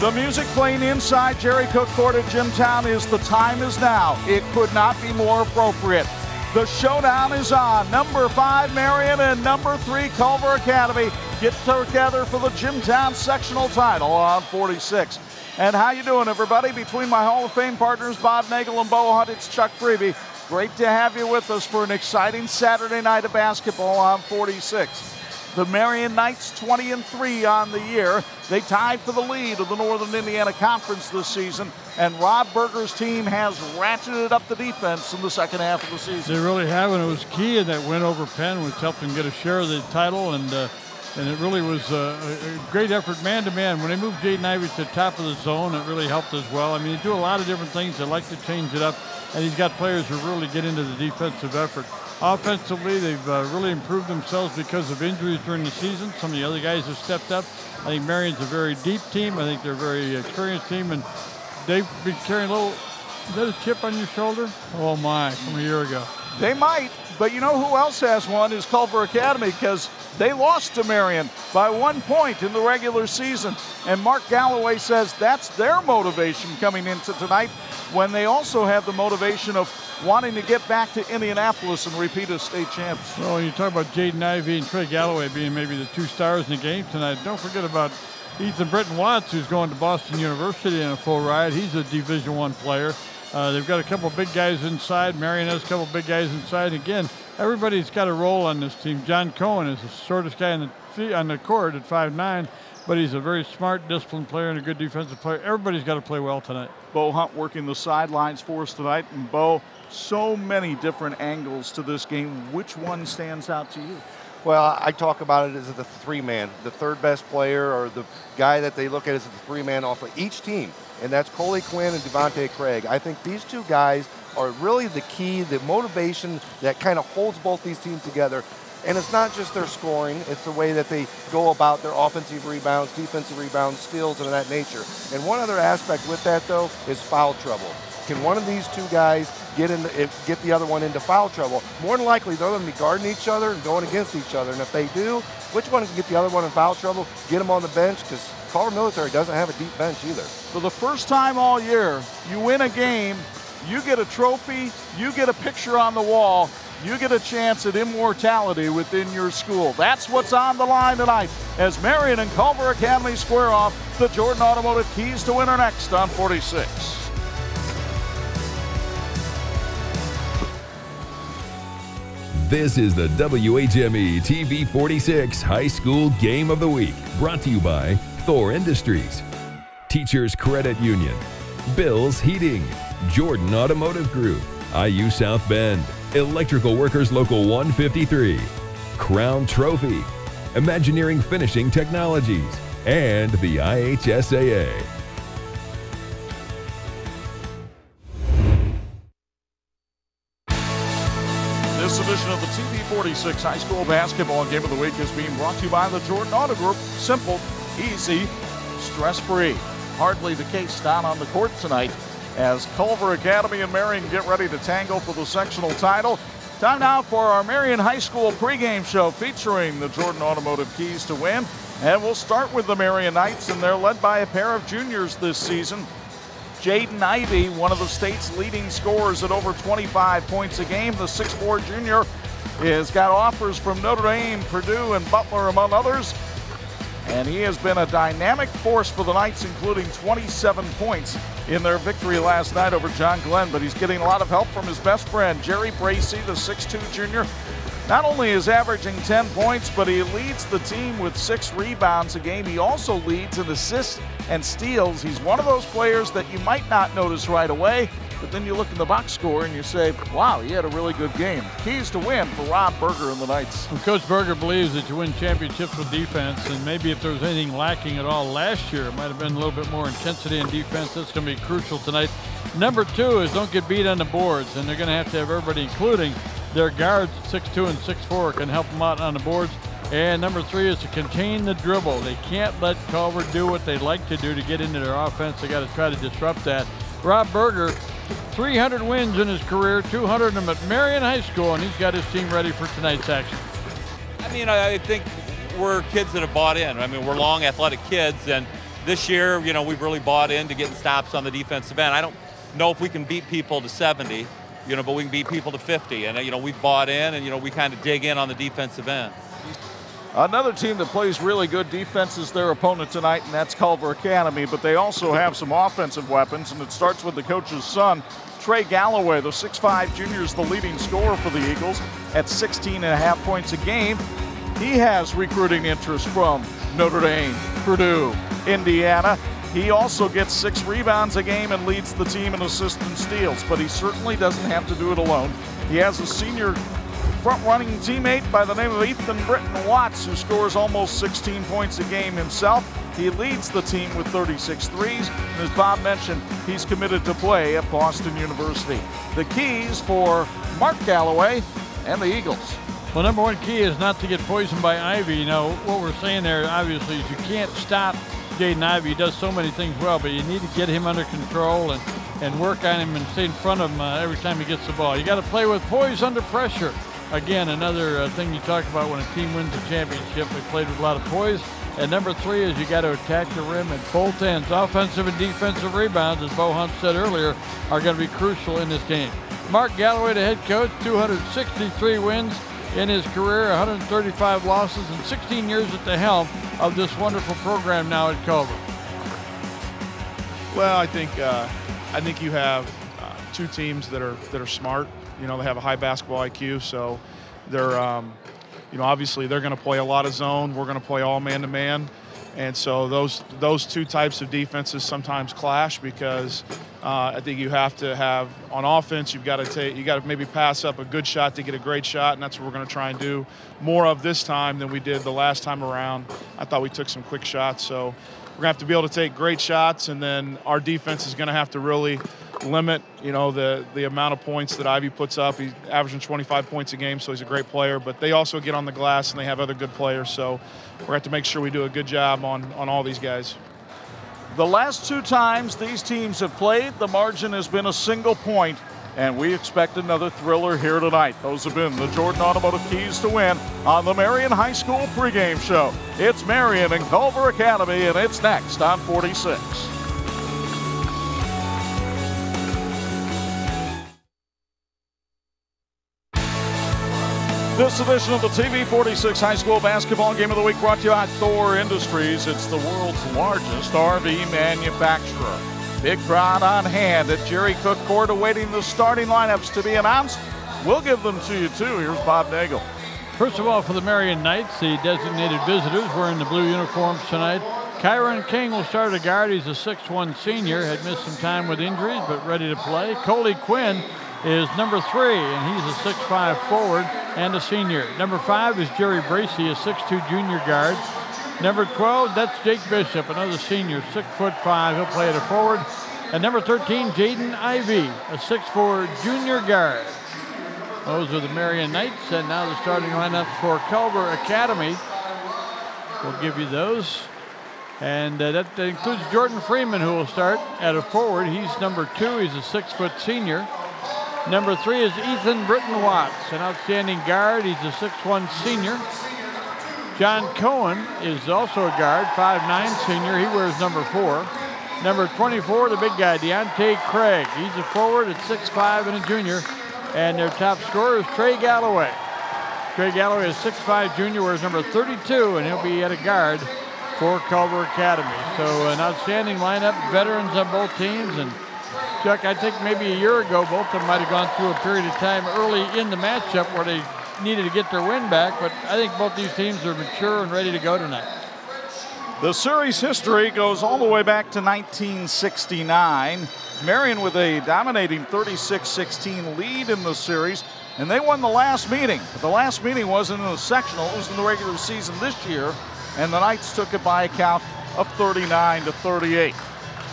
The music playing inside Jerry Cook Court at Jimtown is "The Time Is Now." It could not be more appropriate. The showdown is on. Number 5 Marian and number 3 Culver Academy get together for the Jimtown sectional title on 46. And how you doing, everybody? Between my Hall of Fame partners, Bob Nagel and Bo Hunt, it's Chuck Freeby. Great to have you with us for an exciting Saturday night of basketball on 46. The Marian Knights 20-3 on the year. They tied for the lead of the Northern Indiana Conference this season, and Rob Berger's team has ratcheted up the defense in the second half of the season. They really have, and it was key in that win over Penn, which helped them get a share of the title, and it really was a great effort man-to-man. When they moved Jaden Ivey to the top of the zone, it really helped as well. I mean, they do a lot of different things. They like to change it up, and he's got players who really get into the defensive effort. Offensively, they've really improved themselves because of injuries during the season. Some of the other guys have stepped up. I think Marian's a very deep team. I think they're a very experienced team, and they've been carrying a little, is that a chip on your shoulder? Oh my, from a year ago. They might, but you know who else has one is Culver Academy, because they lost to Marian by 1 point in the regular season. And Mark Galloway says that's their motivation coming into tonight, when they also have the motivation of wanting to get back to Indianapolis and repeat as state champs. So when you talk about Jaden Ivey and Trey Galloway being maybe the 2 stars in the game tonight, don't forget about Ethan Britton Watts, who's going to Boston University in a full ride. He's a Division I player. They've got a couple of big guys inside. Marian has a couple of big guys inside. Again, everybody's got a role on this team. John Cohen is the shortest guy on the court at 5'9", but he's a very smart, disciplined player and a good defensive player. Everybody's got to play well tonight. Bo Hunt working the sidelines for us tonight. And Bo, so many different angles to this game. Which one stands out to you? Well, I talk about it as the 3-man, the third best player, or the guy that they look at as the 3-man off of each team, and that's Coley Quinn and Devontae Craig. I think these 2 guys are really the key, the motivation that kind of holds both these teams together. And it's not just their scoring, it's the way that they go about their offensive rebounds, defensive rebounds, steals, and of that nature. And one other aspect with that, though, is foul trouble. Can one of these 2 guys get the other one into foul trouble? More than likely, they're going to be guarding each other and going against each other. And if they do, which one can get the other one in foul trouble? Get them on the bench, because Culver Military doesn't have a deep bench either. For the first time all year, you win a game, you get a trophy, you get a picture on the wall, you get a chance at immortality within your school. That's what's on the line tonight as Marian and Culver Academy square off. The Jordan Automotive Keys to Winner next on 46. This is the WHME TV 46 High School Game of the Week, brought to you by Thor Industries, Teachers Credit Union, Bill's Heating, Jordan Automotive Group, IU South Bend, Electrical Workers Local 153, Crown Trophy, Imagineering Finishing Technologies, and the IHSAA. This edition of the TV 46 High School Basketball Game of the Week is being brought to you by the Jordan Auto Group. Simple, easy, stress-free. Hardly the case down on the court tonight as Culver Academy and Marian get ready to tangle for the sectional title. Time now for our Marian High School pregame show featuring the Jordan Automotive Keys to Win. And we'll start with the Marian Knights, and they're led by a pair of juniors this season. Jaden Ivey, one of the state's leading scorers at over 25 points a game. The 6'4 junior has got offers from Notre Dame, Purdue, and Butler, among others. And he has been a dynamic force for the Knights, including 27 points in their victory last night over John Glenn. But he's getting a lot of help from his best friend, Jerry Bracey, the 6'2 junior. Not only is averaging 10 points, but he leads the team with 6 rebounds a game. He also leads in assists and steals. He's one of those players that you might not notice right away, but then you look in the box score and you say, wow, he had a really good game. Keys to win for Rob Berger and the Knights. Well, Coach Berger believes that you win championships with defense, and maybe if there was anything lacking at all last year, it might have been a little bit more intensity in defense. That's going to be crucial tonight. Number 2 is don't get beat on the boards, and they're going to have everybody, including their guards, 6'2 and 6'4, can help them out on the boards. And number 3 is to contain the dribble. They can't let Culver do what they like to do to get into their offense. They got to try to disrupt that. Rob Berger, 300 wins in his career, 200 of them at Marian High School, and he's got his team ready for tonight's action. I mean, I think we're kids that have bought in. I mean, we're long, athletic kids, and this year, you know, we've really bought into getting stops on the defensive end. I don't know if we can beat people to 70, you know, but we can beat people to 50. And, you know, we've bought in, and, you know, we kind of dig in on the defensive end. Another team that plays really good defense is their opponent tonight, and that's Culver Academy, but they also have some offensive weapons, and it starts with the coach's son, Trey Galloway, the 6'5 junior, is the leading scorer for the Eagles at 16.5 points a game. He has recruiting interest from Notre Dame, Purdue, Indiana. He also gets 6 rebounds a game and leads the team in assists and steals, but he certainly doesn't have to do it alone. He has a senior front-running teammate by the name of Ethan Britton Watts, who scores almost 16 points a game himself. He leads the team with 36 threes, and as Bob mentioned, he's committed to play at Boston University. The keys for Mark Galloway and the Eagles. Well, number one key is not to get poisoned by Ivy. You know, what we're saying there, obviously, is you can't stop Jaden Ivy. He does so many things well, but you need to get him under control and work on him and stay in front of him every time he gets the ball. You got to play with poise under pressure. Again, another thing you talk about when a team wins a championship, they played with a lot of poise. And number 3 is you got to attack the rim at both ends. Offensive and defensive rebounds, as Bo Hunt said earlier, are going to be crucial in this game. Mark Galloway, the head coach, 263 wins in his career, 135 losses, and 16 years at the helm of this wonderful program now at Culver. Well, I think you have 2 teams that are smart. You know, they have a high basketball IQ, so they're, you know, obviously they're going to play a lot of zone. We're going to play all man-to-man, and so those 2 types of defenses sometimes clash because I think you have to have on offense. You got to maybe pass up a good shot to get a great shot, and that's what we're going to try and do more of this time than we did the last time around. I thought we took some quick shots, so we're going to have to be able to take great shots, and then our defense is going to have to really limit, you know, the amount of points that Ivy puts up. He's averaging 25 points a game, so he's a great player. But they also get on the glass, and they have other good players. So we're going to have to make sure we do a good job on all these guys. The last 2 times these teams have played, the margin has been a single point, and we expect another thriller here tonight. Those have been the Jordan Automotive Keys to Win on the Marian High School pregame show. It's Marian and Culver Academy, and it's next on 46. This edition of the TV 46 High School Basketball Game of the Week brought to you by Thor Industries. It's the world's largest RV manufacturer. Big crowd on hand at Jerry Cook Court awaiting the starting lineups to be announced. We'll give them to you too. Here's Bob Nagel. First of all, for the Marian Knights, the designated visitors wearing the blue uniforms tonight. Kyron King will start at guard. He's a 6'1 senior, had missed some time with injuries, but ready to play. Coley Quinn is number 3, and he's a 6'5 forward and a senior. Number 5 is Jerry Bracey, a 6'2 junior guard. Number 12, that's Jake Bishop, another senior, 6'5". He'll play at a forward. And number 13, Jaden Ivey, a 6'4 junior guard. Those are the Marian Knights, and now the starting lineup for Culver Academy. We'll give you those. And that includes Jordan Freeman, who will start at a forward. He's number 2. He's a 6' senior. Number 3 is Ethan Britton Watts, an outstanding guard. He's a 6'1 senior. John Cohen is also a guard, 5'9 senior. He wears number 4. Number 24, the big guy, Deontay Craig. He's a forward at 6'5 and a junior. And their top scorer is Trey Galloway. Trey Galloway is 6'5 junior, wears number 32, and he'll be at a guard for Culver Academy. So an outstanding lineup, veterans on both teams. And Chuck, I think maybe a year ago, both of them might have gone through a period of time early in the matchup where they needed to get their win back, but I think both these teams are mature and ready to go tonight. The series history goes all the way back to 1969. Marian with a dominating 36-16 lead in the series, and they won the last meeting. But the last meeting wasn't in the sectional, it was in the regular season this year, and the Knights took it by a count of 39-38.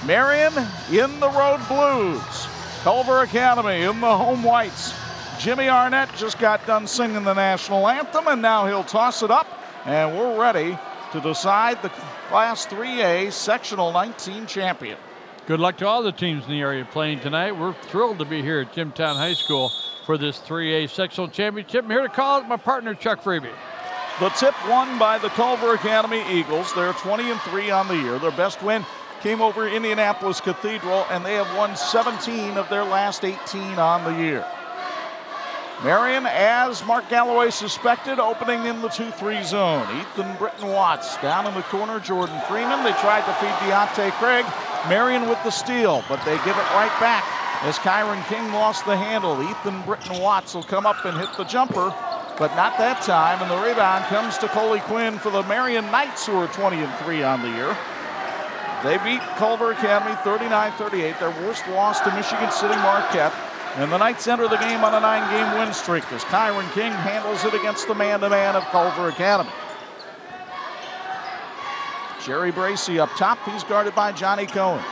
Marian in the road blues. Culver Academy in the home whites. Jimmy Arnett just got done singing the national anthem, and now he'll toss it up, and we're ready to decide the Class 3A Sectional 19 champion. Good luck to all the teams in the area playing tonight. We're thrilled to be here at Jimtown High School for this 3A Sectional Championship. I'm here to call it my partner, Chuck Freeby. The tip won by the Culver Academy Eagles. They're 20-3 on the year. Their best win came over Indianapolis Cathedral, and they have won 17 of their last 18 on the year. Marian, as Mark Galloway suspected, opening in the 2-3 zone. Ethan Britton Watts down in the corner. Jordan Freeman. They tried to feed Deontay Craig. Marian with the steal, but they give it right back as Kyron King lost the handle. Ethan Britton Watts will come up and hit the jumper, but not that time, and the rebound comes to Coley Quinn for the Marian Knights, who are 20-3 on the year. They beat Culver Academy 39-38, their worst loss to Michigan City Marquette. And the Knights enter the game on a 9-game win streak as Kyron King handles it against the man-to-man of Culver Academy. Jerry Bracey up top. He's guarded by Johnny Cohen.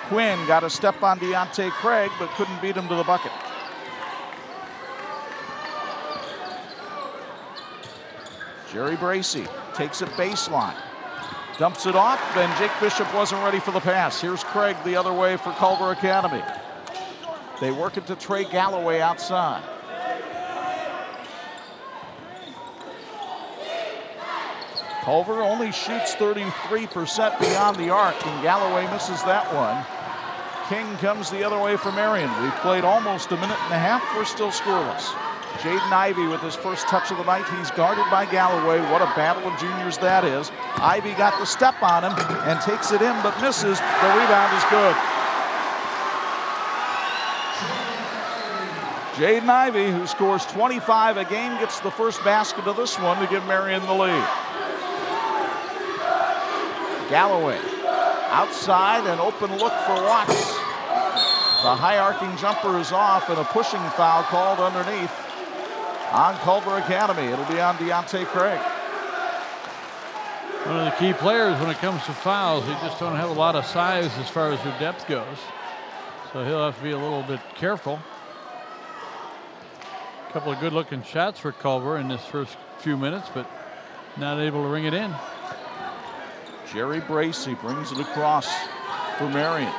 Quinn got a step on Deontay Craig, but couldn't beat him to the bucket. Jerry Bracey takes it baseline. Dumps it off, then Jake Bishop wasn't ready for the pass. Here's Craig the other way for Culver Academy. They work it to Trey Galloway outside. Culver only shoots 33% beyond the arc, and Galloway misses that one. King comes the other way for Marian. We've played almost a minute and a half. We're still scoreless. Jaden Ivey with his first touch of the night. He's guarded by Galloway. What a battle of juniors that is. Ivey got the step on him and takes it in, but misses. The rebound is good. Jaden Ivey, who scores 25 a game, gets the first basket of this one to give Marian the lead. Galloway outside, an open look for Watts. The high arcing jumper is off, and a pushing foul called underneath on Culver Academy. It'll be on Deontay Craig. One of the key players when it comes to fouls. They just don't have a lot of size as far as their depth goes. So he'll have to be a little bit careful. A couple of good looking shots for Culver in this first few minutes, but not able to ring it in. Jerry Bracey brings it across for Marian.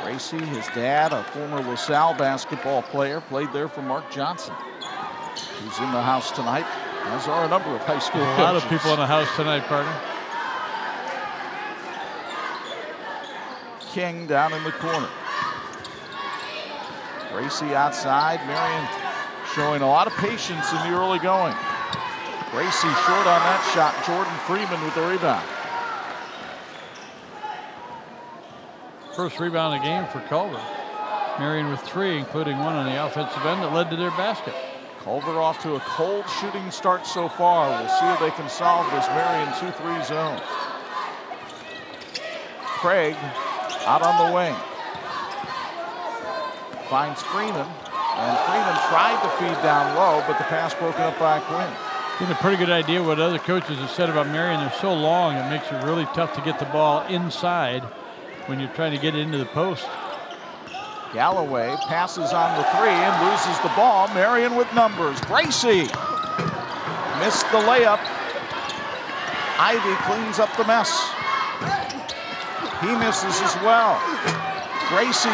Bracey, his dad, a former LaSalle basketball player, played there for Mark Johnson, who's in the house tonight, as are a number of high school coaches. A lot of people in the house tonight, partner. King down in the corner. Bracey outside. Marian showing a lot of patience in the early going. Bracey short on that shot. Jordan Freeman with the rebound. First rebound of the game for Culver. Marian with 3, including one on the offensive end that led to their basket. Culver off to a cold shooting start so far. We'll see if they can solve this Marian 2-3 zone. Craig out on the wing. Finds Freeman, and Freeman tried to feed down low, but the pass broken up by Quinn. Get a pretty good idea what other coaches have said about Marian. They're so long, it makes it really tough to get the ball inside when you're trying to get it into the post. Galloway passes on the 3 and loses the ball. Marian with numbers. Bracey missed the layup. Ivey cleans up the mess. He misses as well. Bracey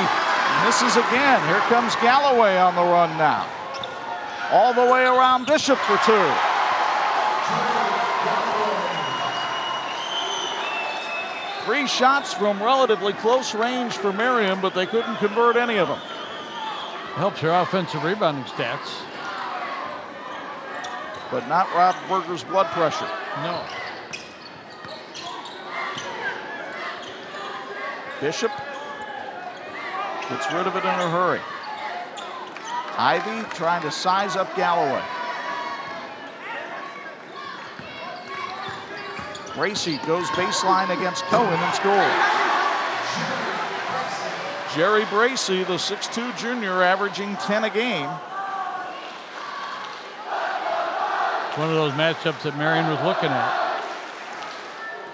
misses again. Here comes Galloway on the run now. All the way around Bishop for 2. Three shots from relatively close range for Marian, but they couldn't convert any of them. Helps her offensive rebounding stats. But not Rob Berger's blood pressure. No. Bishop gets rid of it in a hurry. Ivey trying to size up Galloway. Bracey goes baseline against Cohen and scores. Jerry Bracey, the 6'2 junior, averaging 10 a game. One of those matchups that Marian was looking at.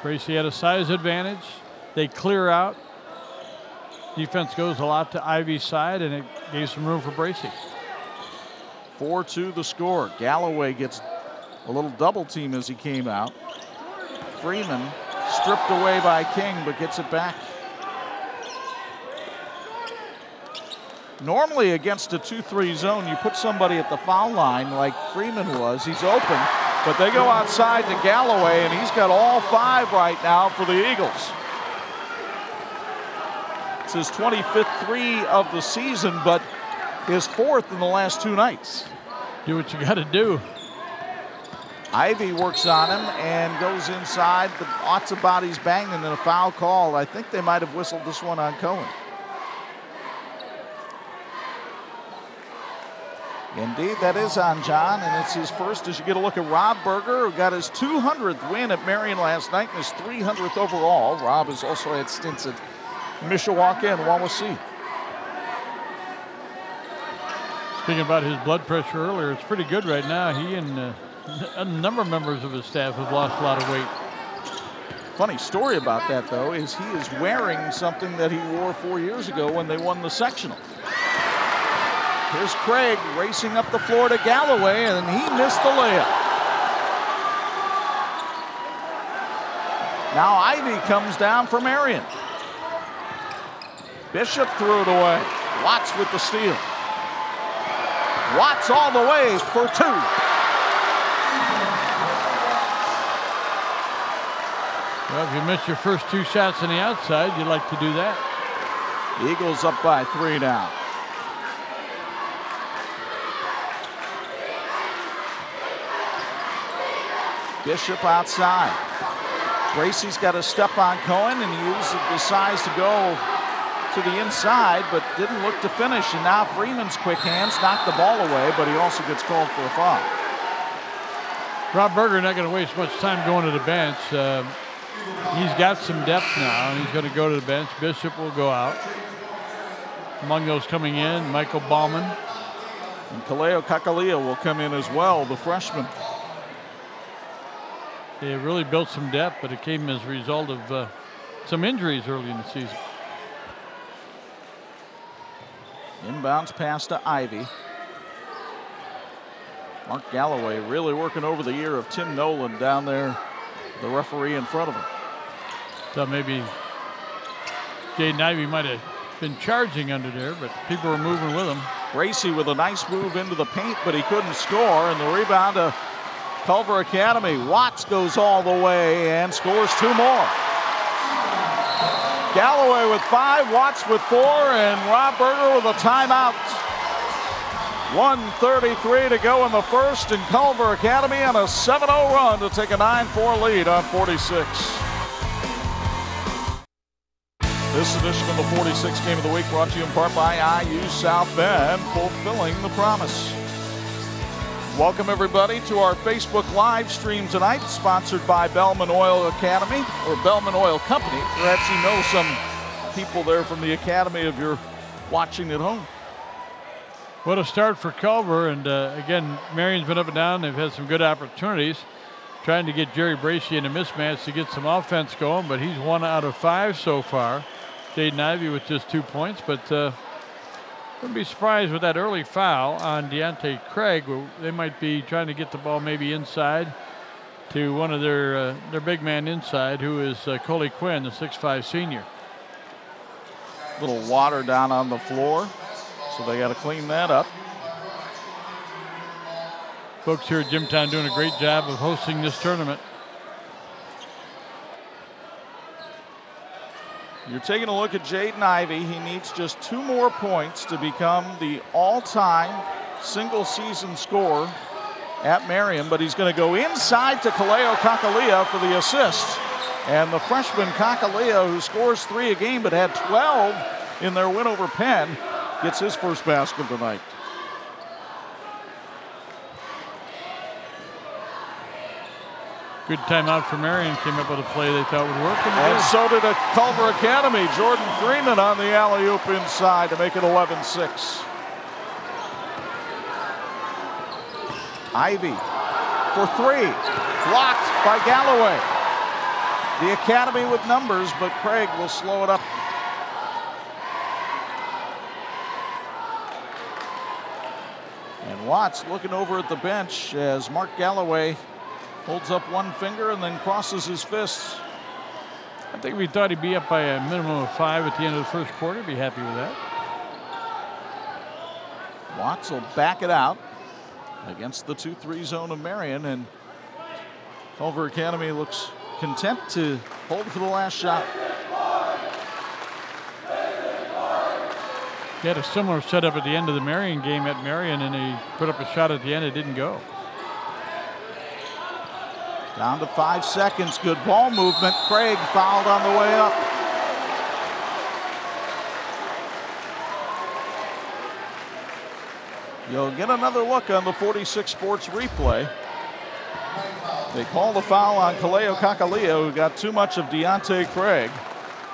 Bracey had a size advantage. They clear out. Defense goes a lot to Ivey's side, and it gave some room for Bracey. 4-2 the score. Galloway gets a little double team as he came out. Freeman stripped away by King, but gets it back. Normally against a 2-3 zone, you put somebody at the foul line like Freeman was. He's open, But they go outside to Galloway, and he's got all 5 right now for the Eagles. It's his 25th 3 of the season, but his 4th in the last 2 nights. Do what you got to do. Ivy works on him and goes inside. Lots of bodies banged and then a foul call. I think they might have whistled this one on Cohen. Indeed, that is on John, and it's his first as you get a look at Rob Berger, who got his 200th win at Marian last night and his 300th overall. Rob has also had stints at Mishawaka and Wawasee. Speaking about his blood pressure earlier, it's pretty good right now. He and a number of members of his staff have lost a lot of weight. Funny story about that, though, is he is wearing something that he wore 4 years ago when they won the sectional. Here's Craig racing up the floor to Galloway, and he missed the layup. Now Ivy comes down for Marian. Bishop threw it away. Watts with the steal. Watts all the way for 2. Well, if you miss your first 2 shots on the outside, you'd like to do that. Eagles up by 3 now. Bishop outside. Gracie's got a step on Cohen, and he decides to go to the inside, but didn't look to finish. And now Freeman's quick hands knocked the ball away, but he also gets called for a foul. Rob Berger not going to waste much time going to the bench. He's got some depth now, and he's going to go to the bench. Bishop will go out. Among those coming in, Michael Bauman. And Kaleo Kakalia will come in as well, the freshman. They really built some depth, but it came as a result of some injuries early in the season. Inbounds pass to Ivy. Mark Galloway really working over the ear of Tim Nolan down there, the referee in front of him. Thought maybe Jaden Ivy might have been charging under there, but people were moving with him. Gracie with a nice move into the paint, but he couldn't score, and the rebound to Culver Academy. Watts goes all the way and scores 2 more. Galloway with 5, Watts with 4, and Rob Berger with a timeout. 1:33 to go in the first, and Culver Academy on a 7-0 run to take a 9-4 lead on 46. This edition of the 46 Game of the Week brought to you in part by IU South Bend, fulfilling the promise. Welcome everybody to our Facebook live stream tonight, sponsored by Bellman Oil Academy, or Bellman Oil Company. Perhaps you know some people there from the academy if you're watching at home. What a start for Culver, and again, Marian's been up and down. They've had some good opportunities, trying to get Jerry Bracey in a mismatch to get some offense going, but he's 1 out of 5 so far. Jaden Ivey with just 2 points, but wouldn't be surprised with that early foul on Deontay Craig. They might be trying to get the ball maybe inside to one of their big man inside, who is Coley Quinn, the 6'5" senior. Little water down on the floor, so they got to clean that up. Folks here at Jimtown doing a great job of hosting this tournament. You're taking a look at Jaden Ivey. He needs just 2 more points to become the all-time single-season scorer at Marian, but he's going to go inside to Kaleo Kakalia for the assist. And the freshman Kakalia, who scores 3 a game but had 12 in their win over Penn, gets his first basket tonight. Good timeout for Marian. Came up with a play they thought would work. And so did a Culver Academy. Jordan Freeman on the alley-oop inside to make it 11-6. Ivy for 3. Blocked by Galloway. The Academy with numbers, but Craig will slow it up. And Watts looking over at the bench as Mark Galloway holds up one finger and then crosses his fists. I think we thought he'd be up by a minimum of 5 at the end of the first quarter. Be happy with that. Watts will back it out against the 2-3 zone of Marian, and Culver Academy looks content to hold for the last shot. He had a similar setup at the end of the Marian game at Marian, and he put up a shot at the end. It didn't go. Down to 5 seconds. Good ball movement. Craig fouled on the way up. You'll get another look on the 46 Sports replay. They call the foul on Kaleo Kakalea, who got too much of Deontay Craig.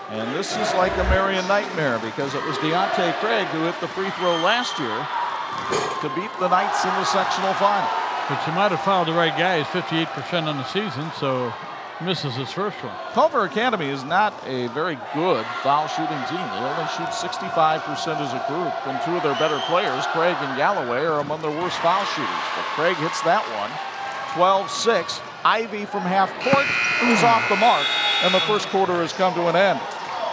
And this is like a Marian nightmare because it was Deontay Craig who hit the free throw last year to beat the Knights in the sectional final. But you might have fouled the right guy. He's 58% on the season, so he misses his first one. Culver Academy is not a very good foul shooting team. They only shoot 65% as a group, and two of their better players, Craig and Galloway, are among their worst foul shooters. But Craig hits that one. 12-6. Ivy from half court is off the mark, and the first quarter has come to an end.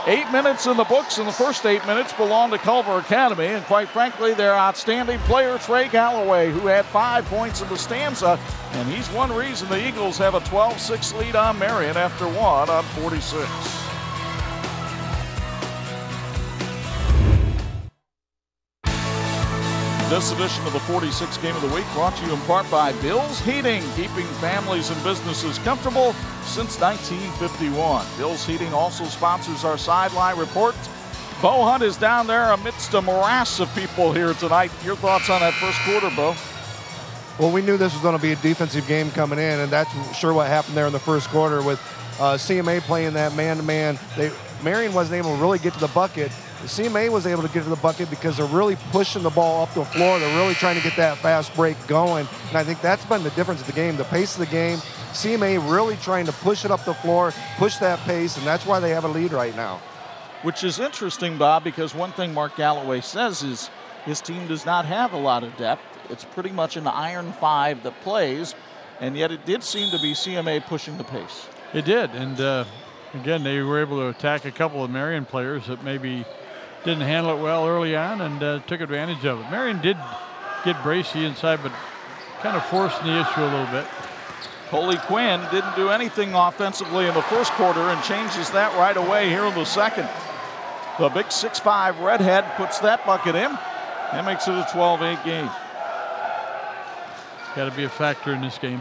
8 minutes in the books, and the first 8 minutes belong to Culver Academy, and quite frankly, their outstanding player, Trey Galloway, who had 5 points in the stanza, and he's one reason the Eagles have a 12-6 lead on Marian after 1 on 46. This edition of the 46 Game of the Week brought to you in part by Bill's Heating, keeping families and businesses comfortable since 1951. Bill's Heating also sponsors our sideline report. Bo Hunt is down there amidst a morass of people here tonight. Your thoughts on that first quarter, Bo? Well, we knew this was going to be a defensive game coming in, and that's sure what happened there in the first quarter with CMA playing that man-to-man. Marian wasn't able to really get to the bucket. The CMA was able to get to the bucket because they're really pushing the ball up the floor. They're really trying to get that fast break going. And I think that's been the difference of the game, the pace of the game. CMA really trying to push it up the floor, push that pace, and that's why they have a lead right now. Which is interesting, Bob, because one thing Mark Galloway says is his team does not have a lot of depth. It's pretty much an iron five that plays, and yet it did seem to be CMA pushing the pace. It did, and again, they were able to attack a couple of Marian players that maybe didn't handle it well early on and took advantage of it. Marian did get Bracey inside, but kind of forcing the issue a little bit. Coley Quinn didn't do anything offensively in the first quarter and changes that right away here in the second. The big 6'5" redhead puts that bucket in and makes it a 12-8 game. Got to be a factor in this game.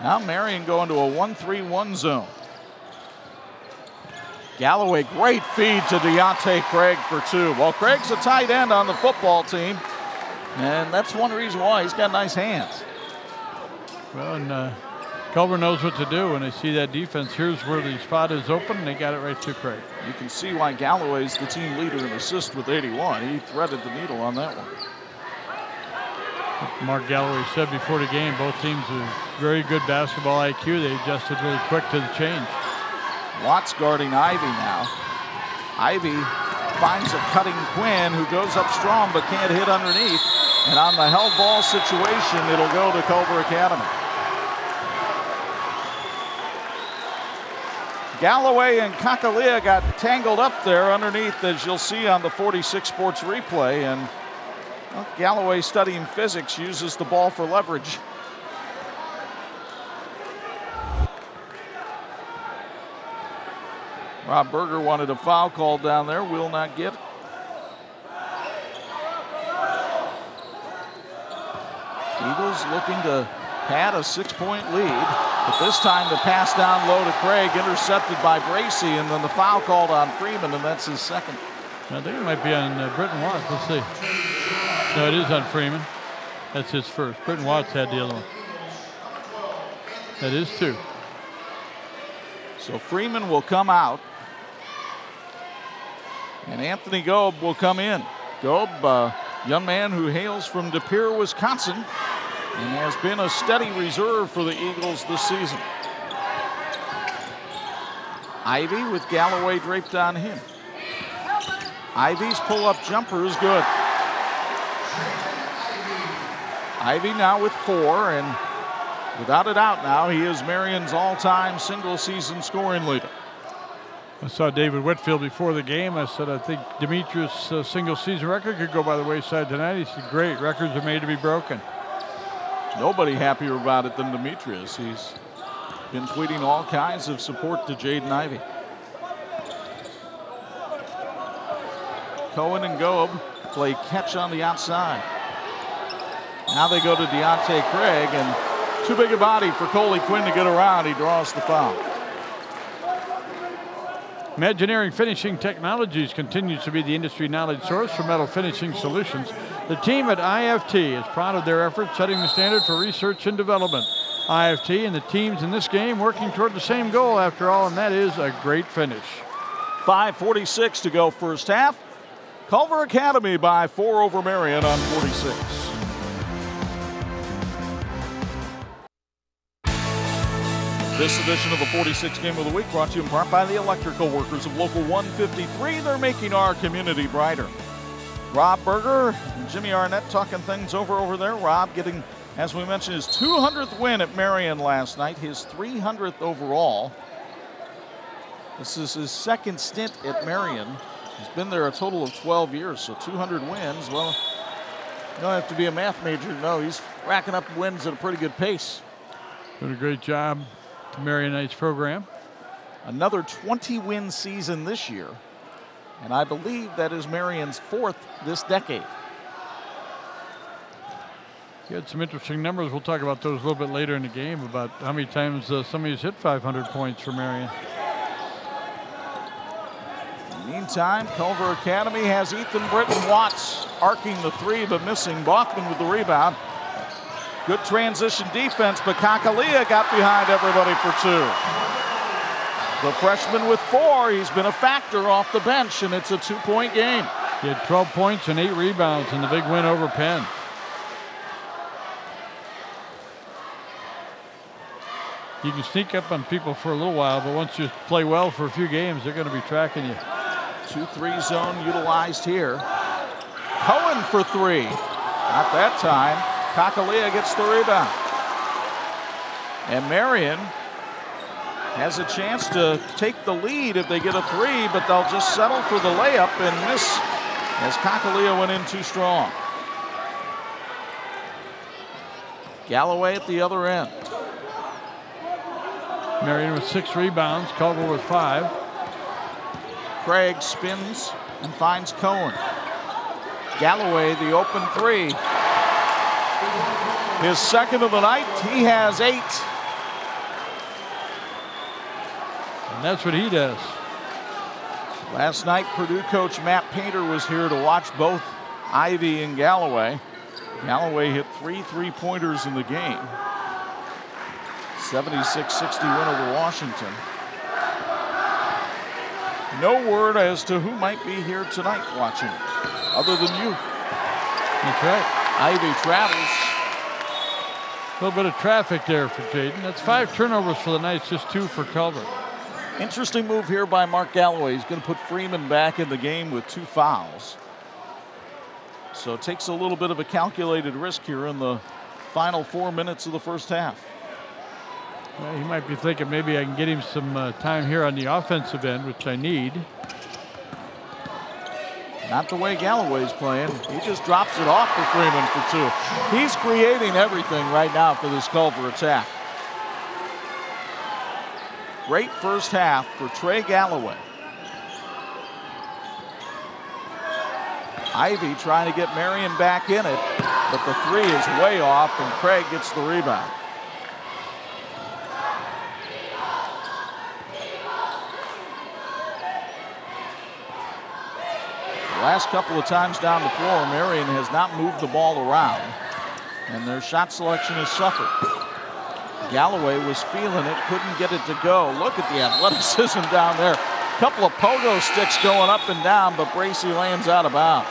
Now Marian going to a 1-3-1 zone. Galloway, great feed to Deontay Craig for 2. Well, Craig's a tight end on the football team, and that's one reason why he's got nice hands. Well, and Culver knows what to do when they see that defense. Here's where the spot is open, and they got it right to Craig. You can see why Galloway's the team leader in assists with 81. He threaded the needle on that one. Mark Galloway said before the game, both teams have very good basketball IQ. They adjusted really quick to the change. Watts guarding Ivy now. Ivy finds a cutting Quinn who goes up strong but can't hit underneath. And on the held ball situation, it'll go to Culver Academy. Galloway and Kakalea got tangled up there underneath, as you'll see on the 46 Sports replay. And well, Galloway, studying physics, uses the ball for leverage. Rob Berger wanted a foul called down there, will not get it. Eagles looking to pad a 6-point lead, but this time the pass down low to Craig, intercepted by Bracey, and then the foul called on Freeman, and that's his second. I think it might be on Britton Watts. Let's see. No, it is on Freeman. That's his first. Britton Watts had the other one. That is 2. So Freeman will come out, and Anthony Goeb will come in. Goeb, young man who hails from De Pere, Wisconsin, and has been a steady reserve for the Eagles this season. Ivy with Galloway draped on him. Ivy's pull-up jumper is good. Ivy now with 4, and without a doubt now, he is Marian's all-time single-season scoring leader. I saw David Whitfield before the game. I said, I think Demetrius' single-season record could go by the wayside tonight. He said, great, records are made to be broken. Nobody happier about it than Demetrius. He's been tweeting all kinds of support to Jaden Ivey. Cohen and Goeb play catch on the outside. Now they go to Deontay Craig, and too big a body for Coley Quinn to get around. He draws the foul. Imagineering Finishing Technologies continues to be the industry knowledge source for metal finishing solutions. The team at IFT is proud of their efforts setting the standard for research and development. IFT and the teams in this game working toward the same goal after all, and that is a great finish. 5:46 to go first half. Culver Academy by 4 over Marian on 46. This edition of the 46 Game of the Week brought to you in part by the electrical workers of Local 153. They're making our community brighter. Rob Berger and Jimmy Arnett talking things over there. Rob getting, as we mentioned, his 200th win at Marian last night, his 300th overall. This is his second stint at Marian. He's been there a total of 12 years, so 200 wins. Well, you don't have to be a math major to know he's racking up wins at a pretty good pace. Doing a great job. Marian Knight's program. Another 20-win season this year, and I believe that is Marian's 4th this decade. You had some interesting numbers. We'll talk about those a little bit later in the game about how many times somebody's hit 500 points for Marian. In the meantime, Culver Academy has Ethan Britton Watts arcing the three but missing. Bachman with the rebound. Good transition defense, but Kakalia got behind everybody for 2. The freshman with 4, he's been a factor off the bench, and it's a 2-point game. He had 12 points and 8 rebounds in the big win over Penn. You can sneak up on people for a little while, but once you play well for a few games, they're going to be tracking you. 2-3 zone utilized here. Cohen for 3. Not that time. Kakalia gets the rebound. And Marian has a chance to take the lead if they get a 3, but they'll just settle for the layup and miss as Kakalia went in too strong. Galloway at the other end. Marian with 6 rebounds, Culver with 5. Craig spins and finds Cohen. Galloway, the open 3. His second of the night, he has 8. And that's what he does. Last night, Purdue coach Matt Painter was here to watch both Ivey and Galloway. Galloway hit 3 3-pointers in the game. 76-60 win over Washington. No word as to who might be here tonight watching, other than you. That's right. Ivey travels. A little bit of traffic there for Jaden. That's 5 turnovers for the Knights, just 2 for Culver. Interesting move here by Mark Galloway. He's going to put Freeman back in the game with 2 fouls. So it takes a little bit of a calculated risk here in the final 4 minutes of the first half. Well, he might be thinking maybe I can get him some time here on the offensive end, which I need. Not the way Galloway's playing. He just drops it off for Freeman for 2. He's creating everything right now for this Culver attack. Great first half for Trey Galloway. Ivey trying to get Marian back in it, but the 3 is way off, and Craig gets the rebound. The last couple of times down the floor, Marian has not moved the ball around, and their shot selection has suffered. Galloway was feeling it, couldn't get it to go. Look at the athleticism down there. A couple of pogo sticks going up and down, but Bracey lands out of bounds.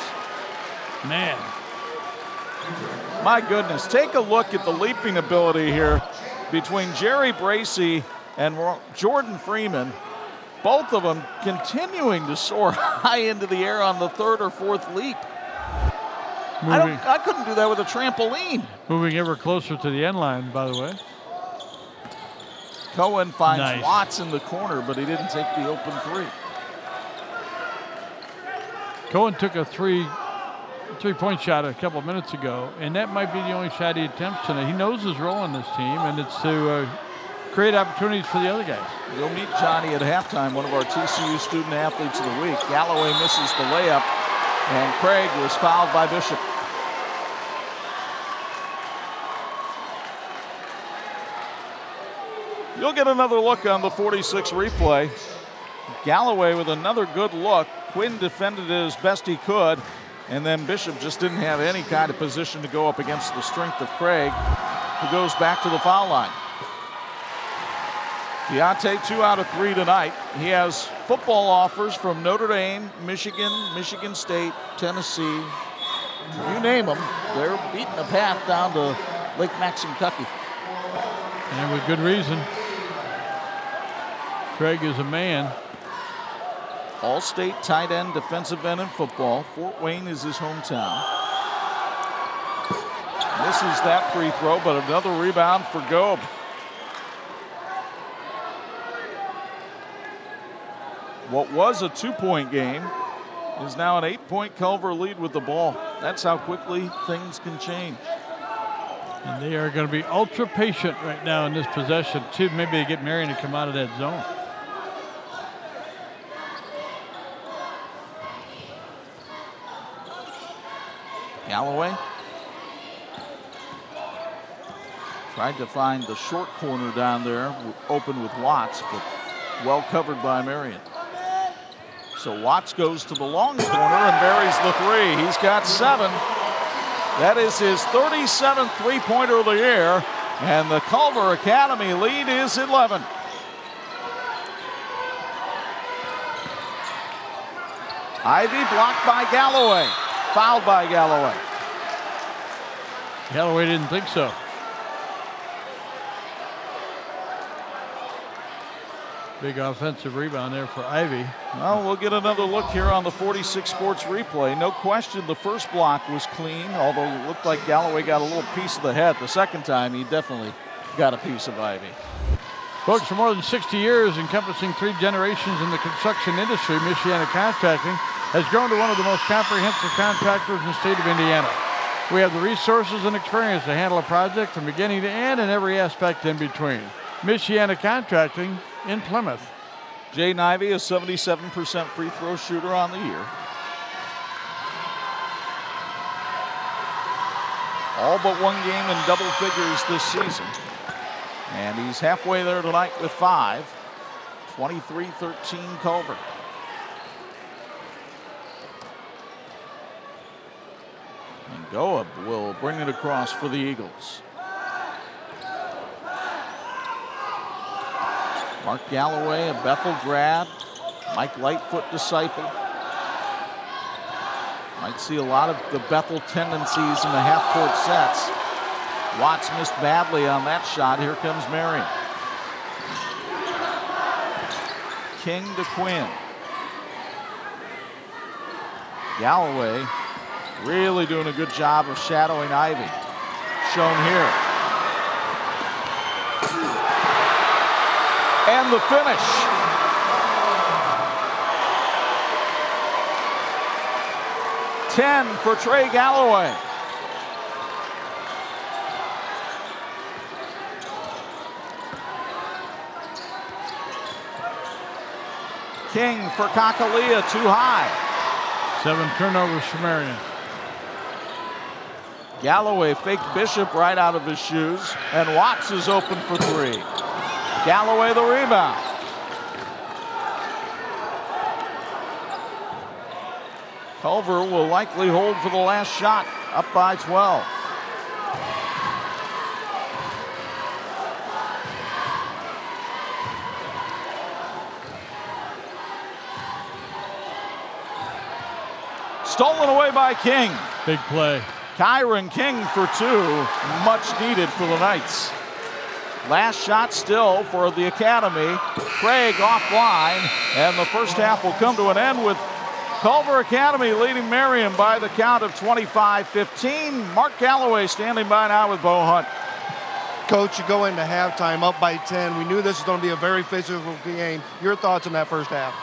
Man. My goodness, take a look at the leaping ability here between Jerry Bracey and Jordan Freeman. Both of them continuing to soar high into the air on the 3rd or 4th leap. I couldn't do that with a trampoline. Moving ever closer to the end line, by the way. Cohen finds Nice. Watts in the corner, but he didn't take the open 3. Cohen took a three-point shot a couple of minutes ago, and that might be the only shot he attempts tonight. He knows his role on this team, and it's to create opportunities for the other guys. We'll meet Johnny at halftime, one of our TCU Student Athletes of the Week. Galloway misses the layup, and Craig was fouled by Bishop. You'll get another look on the 46 replay. Galloway with another good look. Quinn defended it as best he could, and then Bishop just didn't have any kind of position to go up against the strength of Craig, who goes back to the foul line. Deontay 2 out of 3 tonight. He has football offers from Notre Dame, Michigan, Michigan State, Tennessee. You name them, they're beating a path down to Lake Maxinkuckee. And with good reason. Craig is a man. All-state tight end, defensive end in football. Fort Wayne is his hometown. Misses that free throw, but another rebound for Gobe. What was a 2-point game is now an 8-point Culver lead with the ball. That's how quickly things can change. And they are going to be ultra patient right now in this possession, too. Maybe they get Marian to come out of that zone. Galloway tried to find the short corner down there, open with Watts, but well covered by Marian. So Watts goes to the long corner and buries the 3. He's got 7. That is his 37th three-pointer of the year, and the Culver Academy lead is 11. Ivy blocked by Galloway. Fouled by Galloway. Galloway didn't think so. Big offensive rebound there for Ivy. Well, we'll get another look here on the 46 Sports replay. No question the first block was clean, although it looked like Galloway got a little piece of the head. The second time, he definitely got a piece of Ivy. Folks, for more than 60 years, encompassing 3 generations in the construction industry, Michiana Contracting has grown to one of the most comprehensive contractors in the state of Indiana. We have the resources and experience to handle a project from beginning to end and every aspect in between. Michiana Contracting in Plymouth. Jaden Ivey, a 77% free throw shooter on the year. All but one game in double figures this season. And he's halfway there tonight with 5. 23-13 Culver. And Goeb will bring it across for the Eagles. Mark Galloway, a Bethel grad. Mike Lightfoot disciple. Might see a lot of the Bethel tendencies in the half-court sets. Watts missed badly on that shot. Here comes Marian. King to Quinn. Galloway really doing a good job of shadowing Ivy. Shown here. And the finish. Ten for Trey Galloway. King for Kakalia, too high. 7 turnovers for Marian. Galloway faked Bishop right out of his shoes, and Watts is open for 3. Galloway the rebound. Culver will likely hold for the last shot, up by 12. Stolen away by King. Big play. Kyron King for 2, much needed for the Knights. Last shot still for the Academy. Craig offline, and the first half will come to an end with Culver Academy leading Marian by the count of 25-15. Mark Galloway standing by now with Bo Hunt. Coach, you go into halftime up by 10. We knew this was going to be a very physical game. Your thoughts on that first half?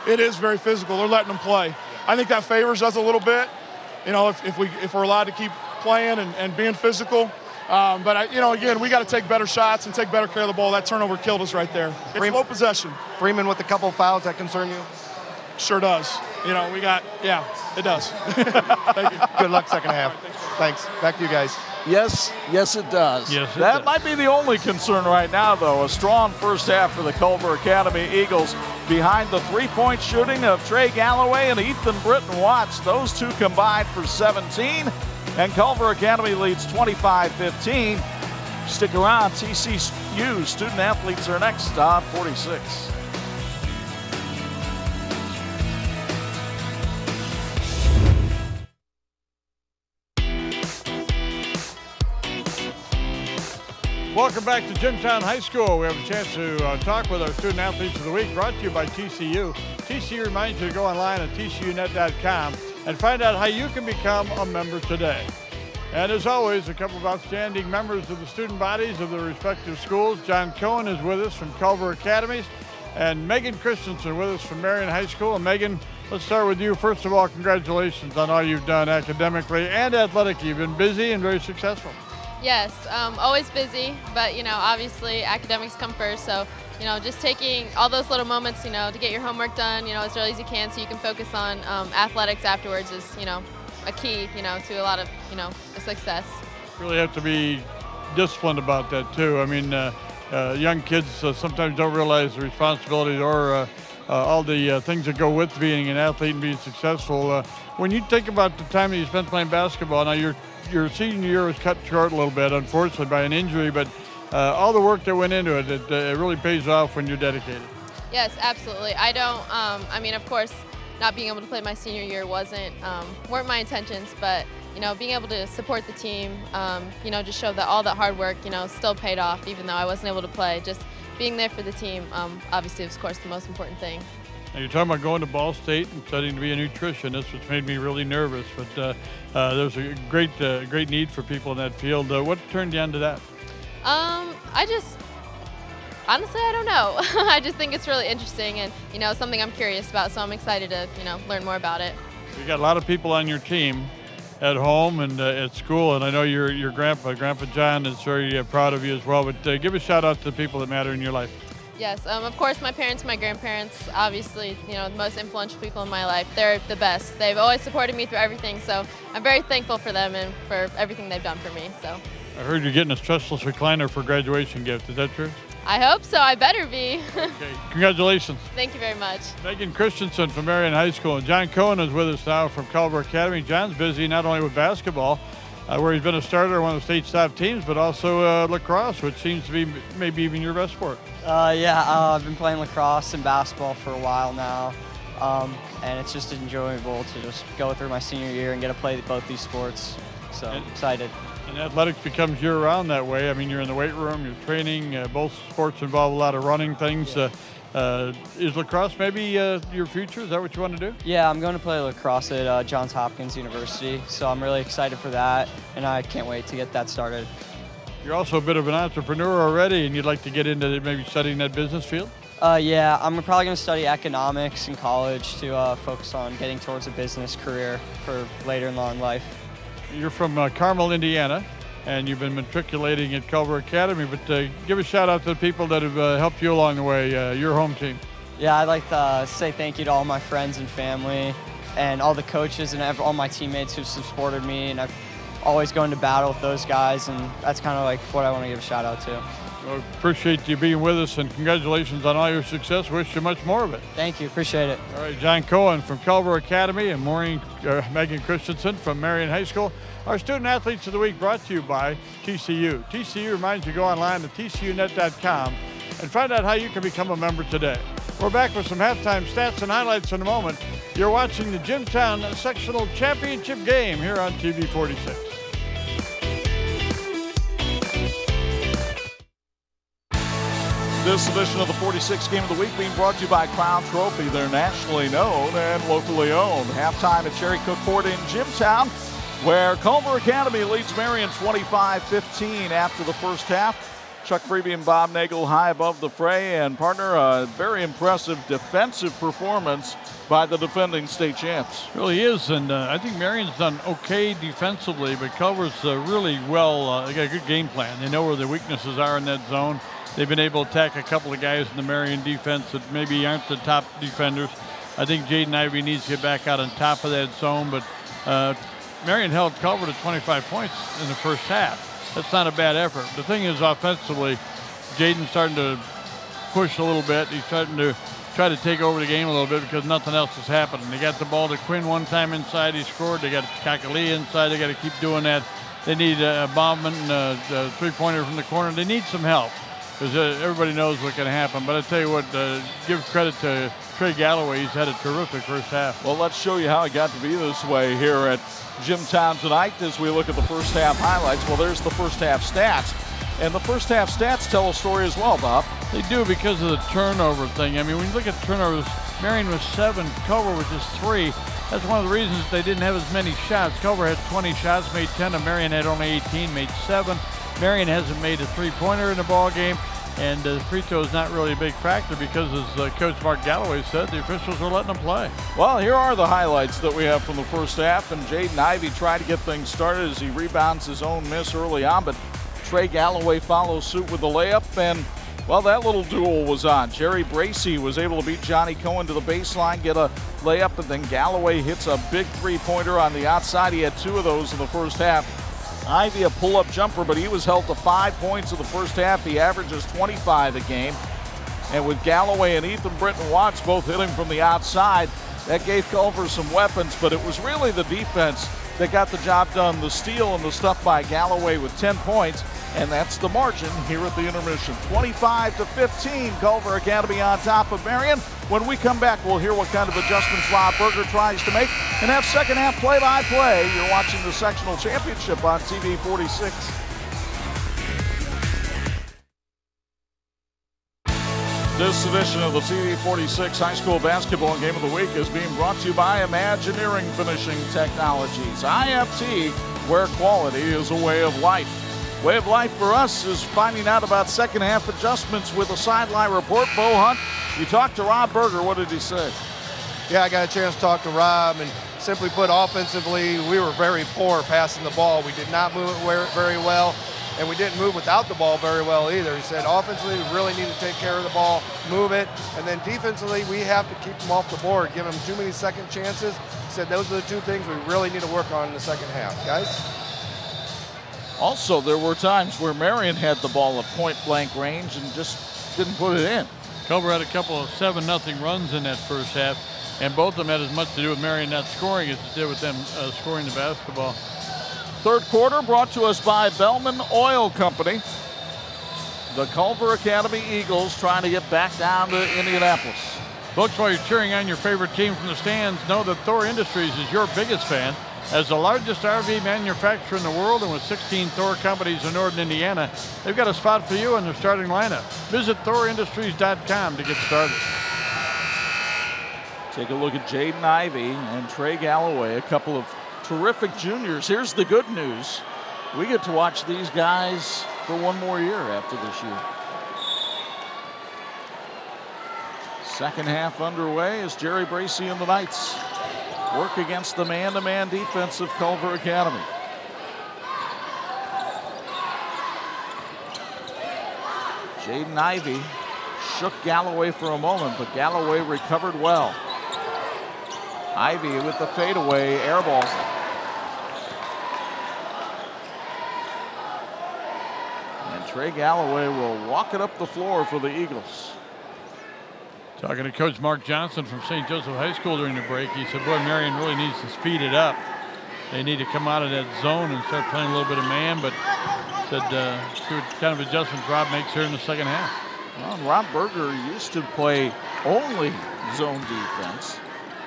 It is very physical. They're letting them play. I think that favors us a little bit. You know, if we're allowed to keep playing and being physical, But, again, we got to take better shots and take better care of the ball. That turnover killed us right there. It's low possession. Freeman with a couple of fouls, that concern you? Sure does. It does. Thank you. Good luck second half. Thanks. Back to you guys. Yes, it does. Yes, that might be the only concern right now, though. A strong first half for the Culver Academy Eagles behind the three-point shooting of Trey Galloway and Ethan Britton Watts. Those two combined for 17, and Culver Academy leads 25-15. Stick around. TCU student athletes are next on 46. Welcome back to Jimtown High School. We have a chance to talk with our Student Athletes of the Week, brought to you by TCU. TCU reminds you to go online at tcunet.com and find out how you can become a member today. And as always, a couple of outstanding members of the student bodies of their respective schools. John Cohen is with us from Culver Academies, and Megan Christensen with us from Marian High School. And Megan, let's start with you. First of all, congratulations on all you've done academically and athletically. You've been busy and very successful. Yes, always busy, but obviously academics come first. So, just taking all those little moments, to get your homework done, as early as you can, so you can focus on athletics afterwards is, a key, to a lot of, success. Really have to be disciplined about that too. I mean, young kids sometimes don't realize the responsibilities or all the things that go with being an athlete and being successful. When you think about the time that you spent playing basketball, now your senior year was cut short a little bit, unfortunately, by an injury, but all the work that went into it, it really pays off when you're dedicated. Yes, absolutely. I don't, of course, not being able to play my senior year weren't my intentions, but, being able to support the team, just show that all that hard work, still paid off, even though I wasn't able to play. Just being there for the team, obviously, of course, the most important thing. Now you're talking about going to Ball State and studying to be a nutritionist, which made me really nervous, but there's a great need for people in that field. What turned you on to that? Honestly, I don't know. I just think it's really interesting and, something I'm curious about, so I'm excited to, learn more about it. You got a lot of people on your team at home and at school, and I know your Grandpa John, is very proud of you as well, but give a shout out to the people that matter in your life. Yes, of course, my parents, my grandparents, obviously, the most influential people in my life. They're the best. They've always supported me through everything, so I'm very thankful for them and for everything they've done for me. So. I heard you're getting a stretchless recliner for graduation gift. Is that true? I hope so. I better be. Okay. Congratulations. Thank you very much. Megan Christensen from Marian High School. And John Cohen is with us now from Culver Academy. John's busy not only with basketball, where he's been a starter on one of the state top teams, but also lacrosse, which seems to be maybe even your best sport. I've been playing lacrosse and basketball for a while now, and it's just enjoyable to just go through my senior year and get to play both these sports. So I'm excited. And athletics becomes year-round that way. I mean, you're in the weight room, you're training. Both sports involve a lot of running things. Yeah. Is lacrosse maybe your future? Is that what you want to do? Yeah, I'm going to play lacrosse at Johns Hopkins University, so I'm really excited for that, and I can't wait to get that started. You're also a bit of an entrepreneur already, and you'd like to get into maybe studying that business field? Yeah, I'm probably going to study economics in college to focus on getting towards a business career for later in life. You're from Carmel, Indiana, and you've been matriculating at Culver Academy, but give a shout out to the people that have helped you along the way, your home team. Yeah, I'd like to say thank you to all my friends and family and all the coaches and all my teammates who've supported me, and I've always gone to battle with those guys, and that's kind of like what I want to give a shout out to. Well, appreciate you being with us, and congratulations on all your success. Wish you much more of it. Thank you. Appreciate it. All right, John Cohen from Culver Academy and Megan Christensen from Marian High School. Our Student Athletes of the Week brought to you by TCU. TCU reminds you to go online at tcunet.com and find out how you can become a member today. We're back with some halftime stats and highlights in a moment. You're watching the Jimtown Sectional Championship game here on TV 46. This edition of the 46 Game of the Week being brought to you by Crown Trophy. They're nationally known and locally owned. Halftime at Cherry Cook Ford in Jimtown, where Culver Academy leads Marian 25-15 after the first half. Chuck Freeby and Bob Nagel high above the fray, and partner, a very impressive defensive performance by the defending state champs. Really is, and I think Marian's done okay defensively, but Culver's really well, they got a good game plan. They know where the weaknesses are in that zone. They've been able to attack a couple of guys in the Marian defense that maybe aren't the top defenders. I think Jaden Ivey needs to get back out on top of that zone, but Marian held Culver to 25 points in the first half. That's not a bad effort. The thing is, offensively, Jaden's starting to push a little bit. He's starting to try to take over the game a little bit because nothing else is happening. They got the ball to Quinn one time inside. He scored. They got Kakali inside. They got to keep doing that. They need a bombman, a three-pointer from the corner. They need some help because everybody knows what can happen. But I tell you what, give credit to Trey Galloway. He's had a terrific first half. Well, let's show you how it got to be this way here at Jimtown tonight as we look at the first half highlights. Well, there's the first half stats. And the first half stats tell a story as well, Bob. They do because of the turnover thing. I mean, when you look at turnovers, Marian was 7, Culver was just 3. That's one of the reasons they didn't have as many shots. Culver had 20 shots, made 10, and Marian had only 18, made 7. Marian hasn't made a three-pointer in the ball game, and the free throw is not really a big factor because, as Coach Mark Galloway said, the officials are letting them play. Well, here are the highlights that we have from the first half, and Jaden Ivey tried to get things started as he rebounds his own miss early on, but Trey Galloway follows suit with the layup, and, well, that little duel was on. Jerry Bracey was able to beat Johnny Cohen to the baseline, get a layup, and then Galloway hits a big three-pointer on the outside. He had 2 of those in the first half. Ivey a pull-up jumper, but he was held to 5 points in the first half. He averages 25 a game. And with Galloway and Ethan Britton Watts both hitting from the outside, that gave Culver some weapons, but it was really the defense that got the job done. The steal and the stuff by Galloway with 10 points, and that's the margin here at the intermission. 25-15, Culver Academy on top of Marian. When we come back, we'll hear what kind of adjustments Rob Berger tries to make and have second half play-by-play. You're watching the sectional championship on TV 46. This edition of the TV 46 High School Basketball Game of the Week is being brought to you by Imagineering Finishing Technologies. IFT, where quality is a way of life. Way of life for us is finding out about second half adjustments with a sideline report. Bo Hunt, you talked to Rob Berger. What did he say? Yeah, I got a chance to talk to Rob, and simply put, offensively, we were very poor passing the ball. We did not move it very well, and we didn't move without the ball very well either. He said offensively, we really need to take care of the ball, move it, and then defensively, we have to keep them off the board, give them too many second chances. He said those are the 2 things we really need to work on in the second half. Guys? Also, there were times where Marian had the ball at point-blank range and just didn't put it in. Culver had a couple of 7-0 runs in that first half, and both of them had as much to do with Marian not scoring as it did with them scoring the basketball. Third quarter brought to us by Bellman Oil Company. The Culver Academy Eagles trying to get back down to Indianapolis. Folks, while you're cheering on your favorite team from the stands, know that Thor Industries is your biggest fan. As the largest RV manufacturer in the world and with 16 Thor companies in northern Indiana, they've got a spot for you in their starting lineup. Visit ThorIndustries.com to get started. Take a look at Jaden Ivey and Trey Galloway, a couple of terrific juniors. Here's the good news. We get to watch these guys for one more year after this year. Second half underway as Jerry Bracey and the Knights work against the man-to-man defense of Culver Academy. Jaden Ivey shook Galloway for a moment, but Galloway recovered well. Ivey with the fadeaway, airballs it. And Trey Galloway will walk it up the floor for the Eagles. Talking to Coach Mark Johnson from St. Joseph High School during the break, he said, boy, Marian really needs to speed it up. They need to come out of that zone and start playing a little bit of man, but said see what kind of adjustments Rob makes here in the second half. Well, Rob Berger used to play only zone defense,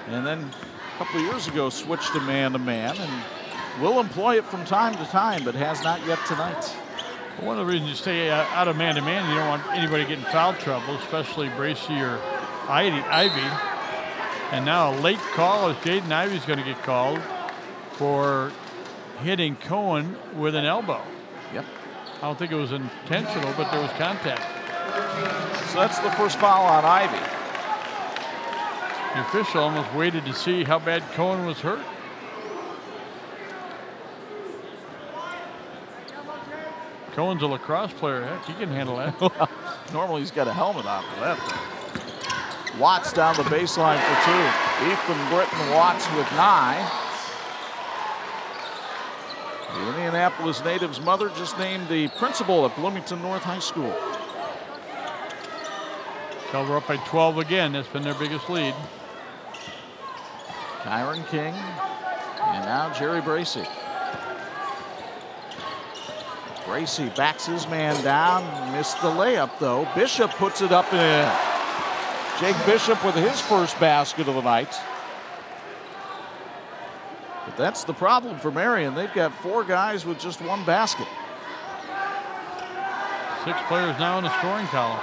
and then a couple of years ago switched to man-to-man, and will employ it from time to time, but has not yet tonight. Well, one of the reasons you stay out of man-to-man, you don't want anybody getting foul trouble, especially Bracey or Ivey. And now a late call as Jaden Ivey's going to get called for hitting Cohen with an elbow. Yep. I don't think it was intentional, but there was contact. So that's the first foul on Ivy. The official almost waited to see how bad Cohen was hurt. Cohen's a lacrosse player. Heck, he can handle that. Normally he's got a helmet on for that, though. Watts down the baseline for 2. Ethan Britton Watts with 9. The Indianapolis native's mother just named the principal at Bloomington North High School. Culver up by 12 again. That's been their biggest lead. Kyron King and now Jerry Bracey. Bracey backs his man down. Missed the layup, though. Bishop puts it up and in. Jake Bishop with his first basket of the night. But that's the problem for Marian. They've got 4 guys with just 1 basket. 6 players now in the scoring column.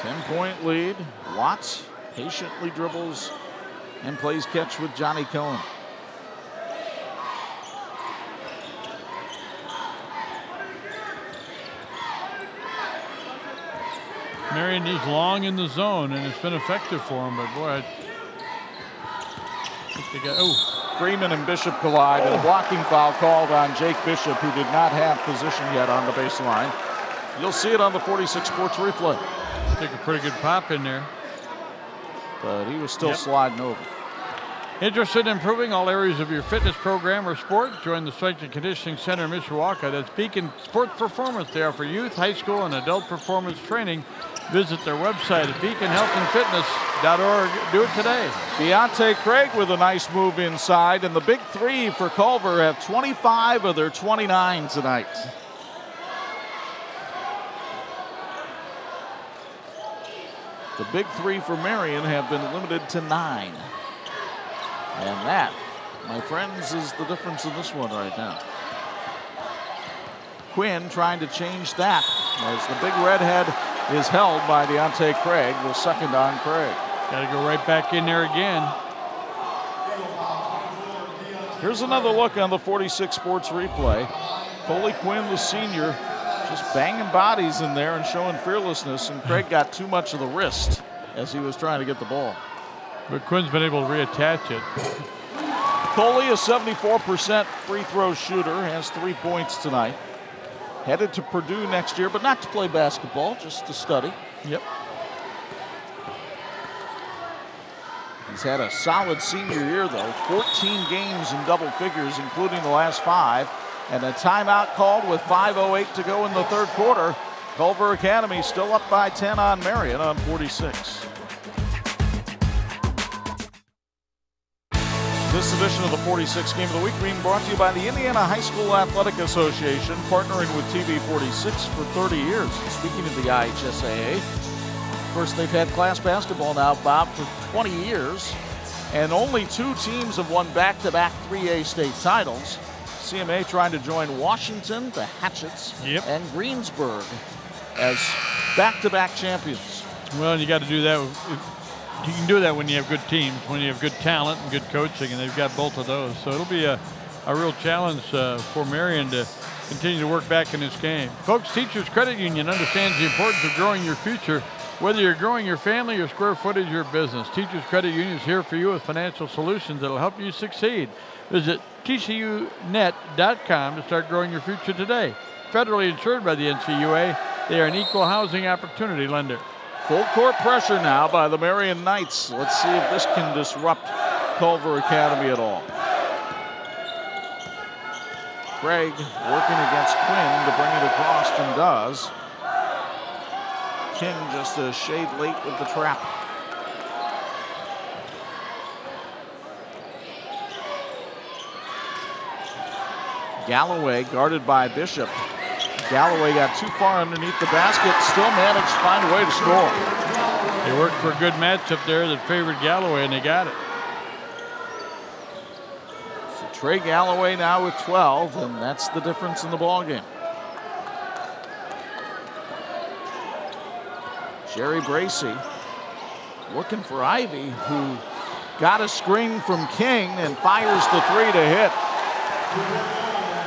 10-point lead. Watts patiently dribbles and plays catch with Johnny Cohen. Marian is long in the zone, and it's been effective for him, but boy, I think they got, oh. Freeman and Bishop collide, and a blocking foul called on Jake Bishop, who did not have position yet on the baseline. You'll see it on the 46 Sports replay. Take a pretty good pop in there. But he was still sliding over. Interested in improving all areas of your fitness program or sport? Join the Strength and Conditioning Center in Mishawaka. That's Beacon Sports Performance. They offer youth, high school, and adult performance training. Visit their website at beaconhealthandfitness.org. Do it today. Deontay Craig with a nice move inside, and the big 3 for Culver have 25 of their 29 tonight. The big 3 for Marian have been limited to 9. And that, my friends, is the difference in this one right now. Quinn trying to change that as the big redhead is held by Deontay Craig. Will second on Craig. Got to go right back in there again. Here's another look on the 46 Sports replay. Coley Quinn, the senior, just banging bodies in there and showing fearlessness, and Craig got too much of the wrist as he was trying to get the ball. But Quinn's been able to reattach it. Coley, a 74% free throw shooter, has 3 points tonight. Headed to Purdue next year, but not to play basketball, just to study. Yep. He's had a solid senior year, though. 14 games in double figures, including the last 5. And a timeout called with 5:08 to go in the third quarter. Culver Academy still up by 10 on Marian on 46. This edition of the 46 Game of the Week being brought to you by the Indiana High School Athletic Association, partnering with TV 46 for 30 years. Speaking of the IHSAA, of course, they've had class basketball now, Bob, for 20 years, and only 2 teams have won back-to-back 3A state titles. CMA trying to join Washington, the Hatchets, and Greensburg as back-to-back champions. Well, you got to do that. You can do that when you have good teams, when you have good talent and good coaching, and they've got both of those. So it'll be a real challenge for Marian to continue to work back in this game. Folks, Teachers Credit Union understands the importance of growing your future. Whether you're growing your family, your square footage, your business, Teachers Credit Union is here for you with financial solutions that will help you succeed. Visit tcunet.com to start growing your future today. Federally insured by the NCUA, they are an equal housing opportunity lender. Full court pressure now by the Marian Knights. Let's see if this can disrupt Culver Academy at all. Craig working against Quinn to bring it across, and does. King just a shade late with the trap. Galloway guarded by Bishop. Galloway got too far underneath the basket, still managed to find a way to score. They worked for a good matchup there that favored Galloway, and they got it. So Trey Galloway now with 12, and that's the difference in the ballgame. Jerry Bracey looking for Ivy, who got a screen from King and fires the 3 to hit.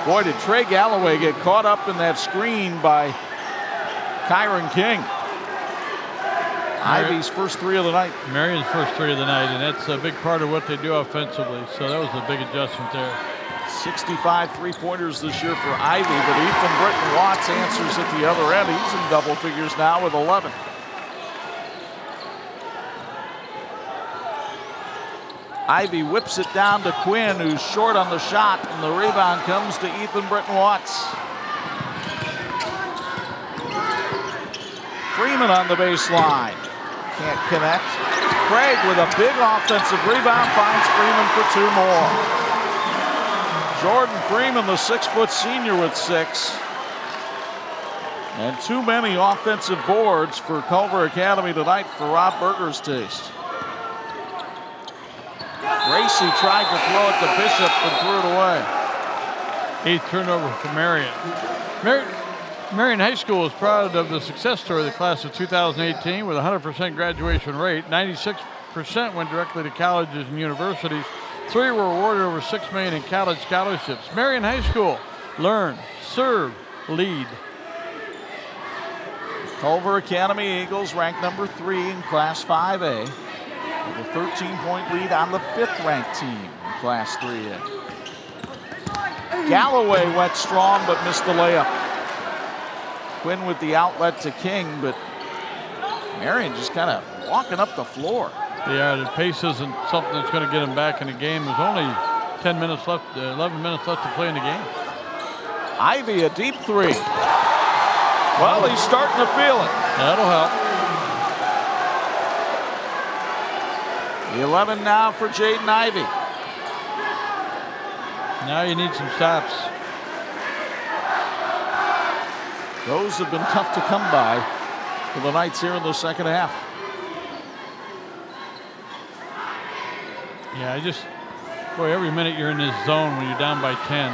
Boy, did Trey Galloway get caught up in that screen by Kyron King. Ivy's first 3 of the night. Marian's first 3 of the night, and that's a big part of what they do offensively. So that was a big adjustment there. 65 3-pointers this year for Ivy, but Ethan Britton Watts answers at the other end. He's in double figures now with 11. Ivy whips it down to Quinn, who's short on the shot, and the rebound comes to Ethan Britton Watts. Freeman on the baseline. Can't connect. Craig with a big offensive rebound finds Freeman for 2 more. Jordan Freeman, the 6-foot senior, with 6. And too many offensive boards for Culver Academy tonight for Rob Berger's taste. Gracie tried to throw it to Bishop and threw it away. 8th turnover for Marian. Marian High School is proud of the success story of the class of 2018 with a 100% graduation rate. 96% went directly to colleges and universities. 3 were awarded over $6 million in college scholarships. Marian High School, learn, serve, lead. Culver Academy Eagles ranked number 3 in Class 5A. With a 13-point lead on the 5th-ranked team in Class 3A. Galloway went strong but missed the layup. Quinn with the outlet to King, but Marian just kind of walking up the floor. Yeah, the pace isn't something that's going to get him back in the game. There's only 10 minutes left, 11 minutes left to play in the game. Ivy, a deep 3. Well, he's starting to feel it. That'll help. 11 now for Jaden Ivy. Now you need some stops. Those have been tough to come by for the Knights here in the second half. Yeah, boy, every minute you're in this zone when you're down by 10.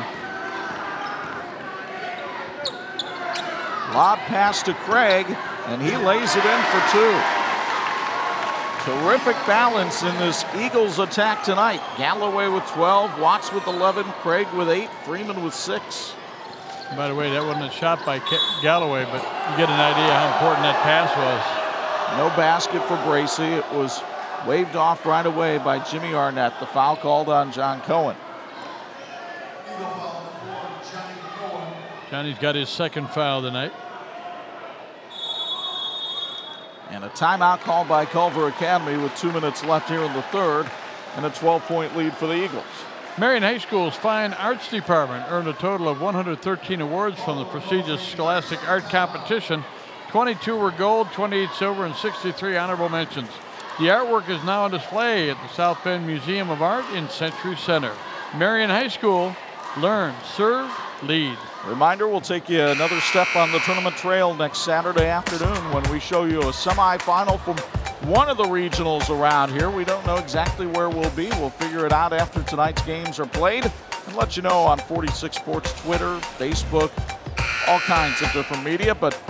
Lob pass to Craig, and he lays it in for 2. Terrific balance in this Eagles attack tonight. Galloway with 12, Watts with 11, Craig with 8, Freeman with 6. By the way, that wasn't a shot by Galloway, but you get an idea how important that pass was. No basket for Bracy. It was waved off right away by Jimmy Arnett. The foul called on John Cohen. Johnny's got his 2nd foul tonight. And a timeout called by Culver Academy with 2 minutes left here in the 3rd, and a 12-point lead for the Eagles. Marian High School's Fine Arts Department earned a total of 113 awards from the prestigious Scholastic Art Competition. 22 were gold, 28 silver, and 63 honorable mentions. The artwork is now on display at the South Bend Museum of Art in Century Center. Marian High School, learn, serve, lead. Reminder, we'll take you another step on the tournament trail next Saturday afternoon when we show you a semifinal from one of the regionals around here. We don't know exactly where we'll be. We'll figure it out after tonight's games are played and let you know on 46 Sports Twitter, Facebook, all kinds of different media. But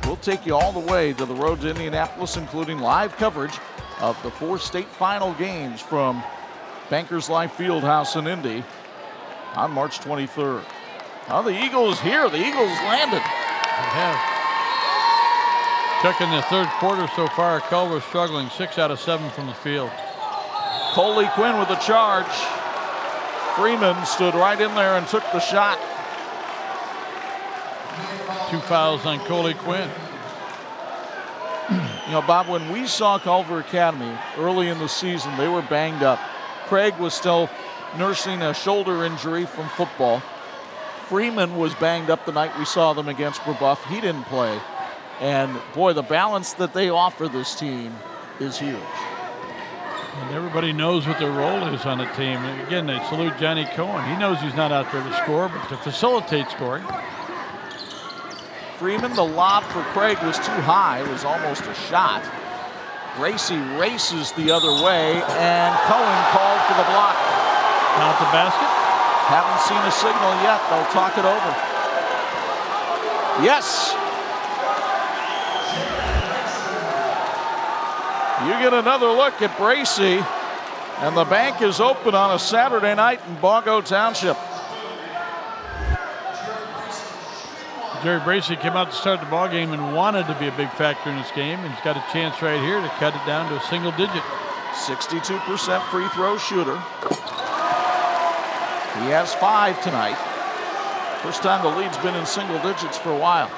we'll take you all the way to the road to Indianapolis, including live coverage of the 4 state final games from Bankers Life Fieldhouse in Indy on March 23rd. Well, the Eagles here. The Eagles landed. They have. Checking the 3rd quarter so far, Culver struggling 6 out of 7 from the field. Coley Quinn with a charge. Freeman stood right in there and took the shot. 2 fouls on Coley Quinn. You know, Bob, when we saw Culver Academy early in the season, they were banged up. Craig was still nursing a shoulder injury from football. Freeman was banged up the night we saw them against Brebeuf. He didn't play. And, boy, the balance that they offer this team is huge. And everybody knows what their role is on the team. And again, they salute Johnny Cohen. He knows he's not out there to score, but to facilitate scoring. Freeman, the lob for Craig was too high. It was almost a shot. Gracie races the other way, and Cohen called for the block. Not the basket? Haven't seen a signal yet. They'll talk it over. Yes. You get another look at Bracy, and the bank is open on a Saturday night in Bongo Township. Jerry Bracey came out to start the ball game and wanted to be a big factor in this game, and he's got a chance right here to cut it down to a single digit. 62% free throw shooter. He has 5 tonight. First time the lead's been in single digits for a while.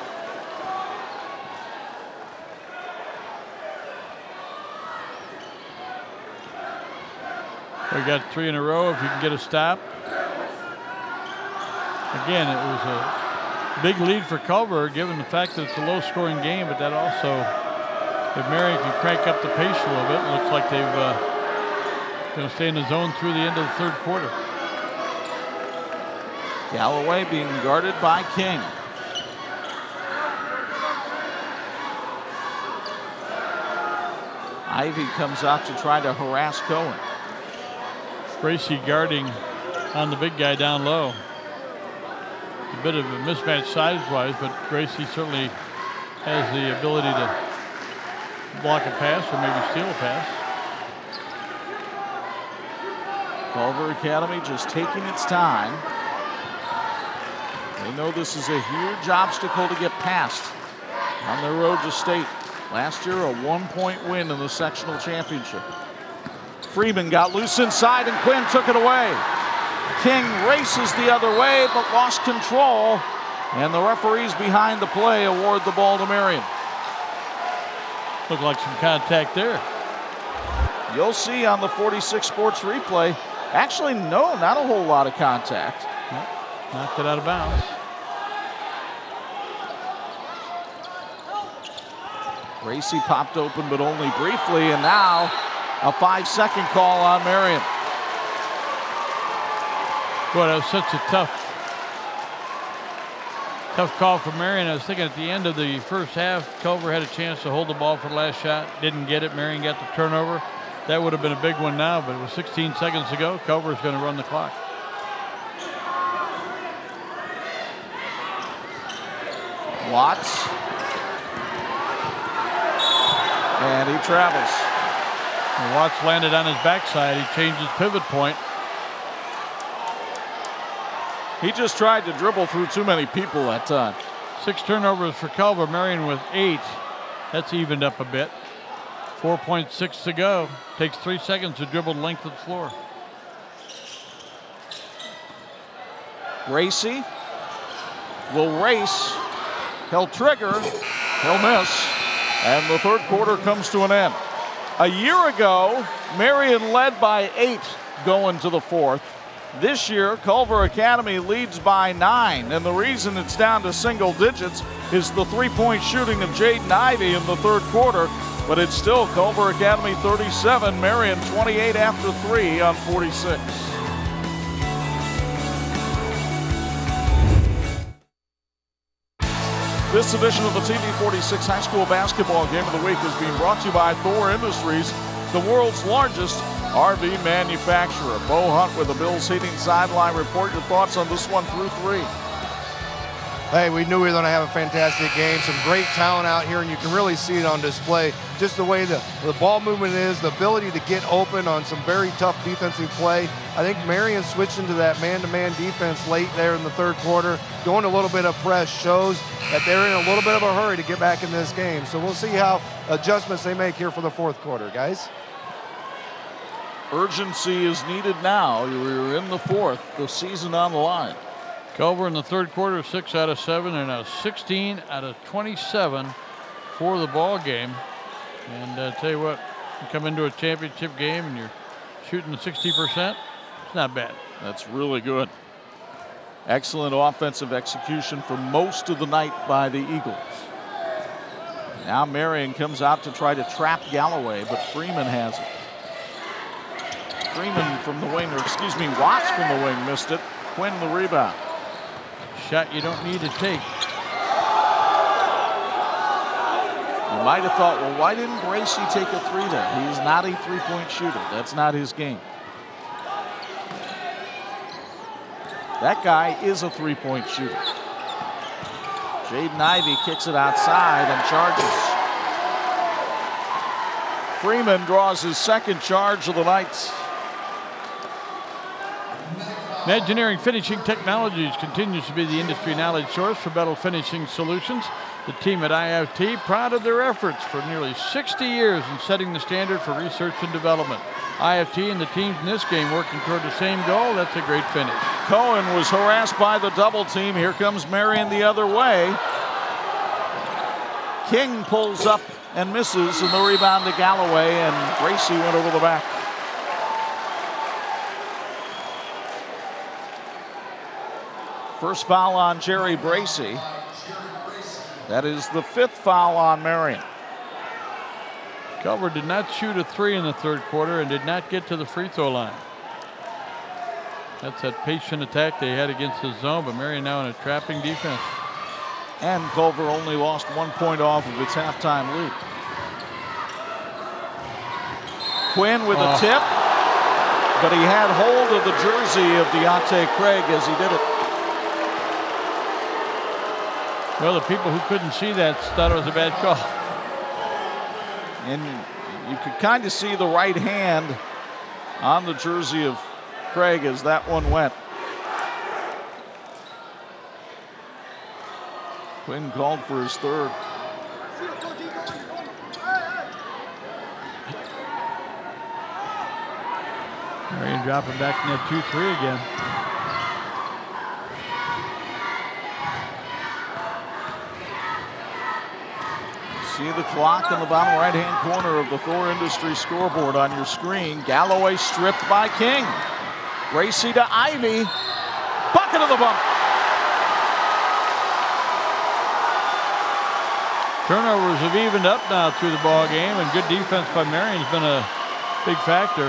We got 3 in a row if you can get a stop. Again, it was a big lead for Culver, given the fact that it's a low-scoring game, but that also, if Marian can crank up the pace a little bit, it looks like they've going to stay in the zone through the end of the third quarter. Galloway being guarded by King. Ivy comes out to try to harass Cohen. Bracey guarding on the big guy down low. A bit of a mismatch size-wise, but Bracey certainly has the ability to block a pass or maybe steal a pass. Culver Academy just taking its time. They know this is a huge obstacle to get past on their road to state. Last year, a 1-point win in the sectional championship. Freeman got loose inside and Quinn took it away. King races the other way but lost control, and the referees behind the play award the ball to Marian. Looked like some contact there. You'll see on the 46 Sports replay, actually no, not a whole lot of contact. Knocked it out of bounds. Bracey popped open but only briefly, and now a 5-second call on Marian. Boy, that was such a tough call for Marian. I was thinking at the end of the first half, Culver had a chance to hold the ball for the last shot. Didn't get it. Marian got the turnover. That would have been a big one now, but it was 16 seconds to go. Culver's going to run the clock. Watts. And he travels. And Watts landed on his backside. He changed his pivot point. He just tried to dribble through too many people that time. 6 turnovers for Culver. Marian with 8. That's evened up a bit. 4.6 to go. Takes 3 seconds to dribble the length of the floor. Bracey will race. He'll trigger. He'll miss. And the third quarter comes to an end. A year ago, Marian led by 8 going to the fourth. This year, Culver Academy leads by 9, and the reason it's down to single digits is the three-point shooting of Jaden Ivey in the third quarter, but it's still Culver Academy 37, Marian 28 after 3 on 46. This edition of the TV46 High School Basketball Game of the Week is being brought to you by Thor Industries, the world's largest RV manufacturer. Bo Hunt with the Bills Heating Sideline Report. Your thoughts on this one through 3? Hey, we knew we were going to have a fantastic game. Some great talent out here, and you can really see it on display. Just the way the ball movement is, the ability to get open on some very tough defensive play. I think Marian switched into that man-to-man defense late there in the third quarter. Going a little bit of press shows that they're in a little bit of a hurry to get back in this game. So we'll see how adjustments they make here for the fourth quarter, guys. Urgency is needed now. We're in the fourth, the season on the line. Culver in the third quarter, 6 out of 7, and now 16 out of 27 for the ball game. And tell you what, you come into a championship game and you're shooting 60%, it's not bad. That's really good. Excellent offensive execution for most of the night by the Eagles. Now Marian comes out to try to trap Galloway, but Freeman has it. Freeman from the wing, or excuse me, Watts from the wing missed it. Quinn the rebound. Shot you don't need to take. You might have thought, well, why didn't Bracey take a 3 there? He's not a three-point shooter. That's not his game. That guy is a three-point shooter. Jaden Ivey kicks it outside and charges. Freeman draws his second charge of the night. Imagineering Finishing Technologies continues to be the industry knowledge source for metal finishing solutions. The team at IFT proud of their efforts for nearly 60 years in setting the standard for research and development. IFT and the teams in this game working toward the same goal. That's a great finish. Cohen was harassed by the double team. Here comes Marian the other way. King pulls up and misses, and the rebound to Galloway, and Gracie went over the back. First foul on Jerry Bracy. That is the 5th foul on Marian. Culver did not shoot a 3 in the 3rd quarter and did not get to the free throw line. That's that patient attack they had against the zone, but Marian now in a trapping defense. And Culver only lost 1 point off of its halftime lead. Quinn with a tip, but he had hold of the jersey of Deontay Craig as he did it. Well, the people who couldn't see that thought it was a bad call. And you could kind of see the right hand on the jersey of Craig as that one went. Quinn called for his 3rd. Marian dropping back in that 2-3 again. See the clock in the bottom right-hand corner of the Thor Industries scoreboard on your screen. Galloway stripped by King. Gracie to Ivy. Bucket of the bump. Turnovers have evened up now through the ball game, and good defense by Marian has been a big factor.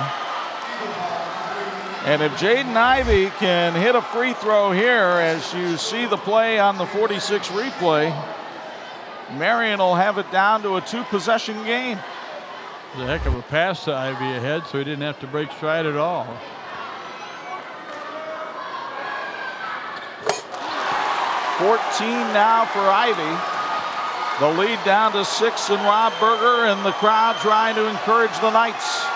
And if Jaden Ivey can hit a free throw here, as you see the play on the 46 replay, Marian will have it down to a 2-possession game. It was a heck of a pass to Ivy ahead, so he didn't have to break stride at all. $14 now for Ivy. The lead down to 6 in Rob Berger, and the crowd trying to encourage the Knights.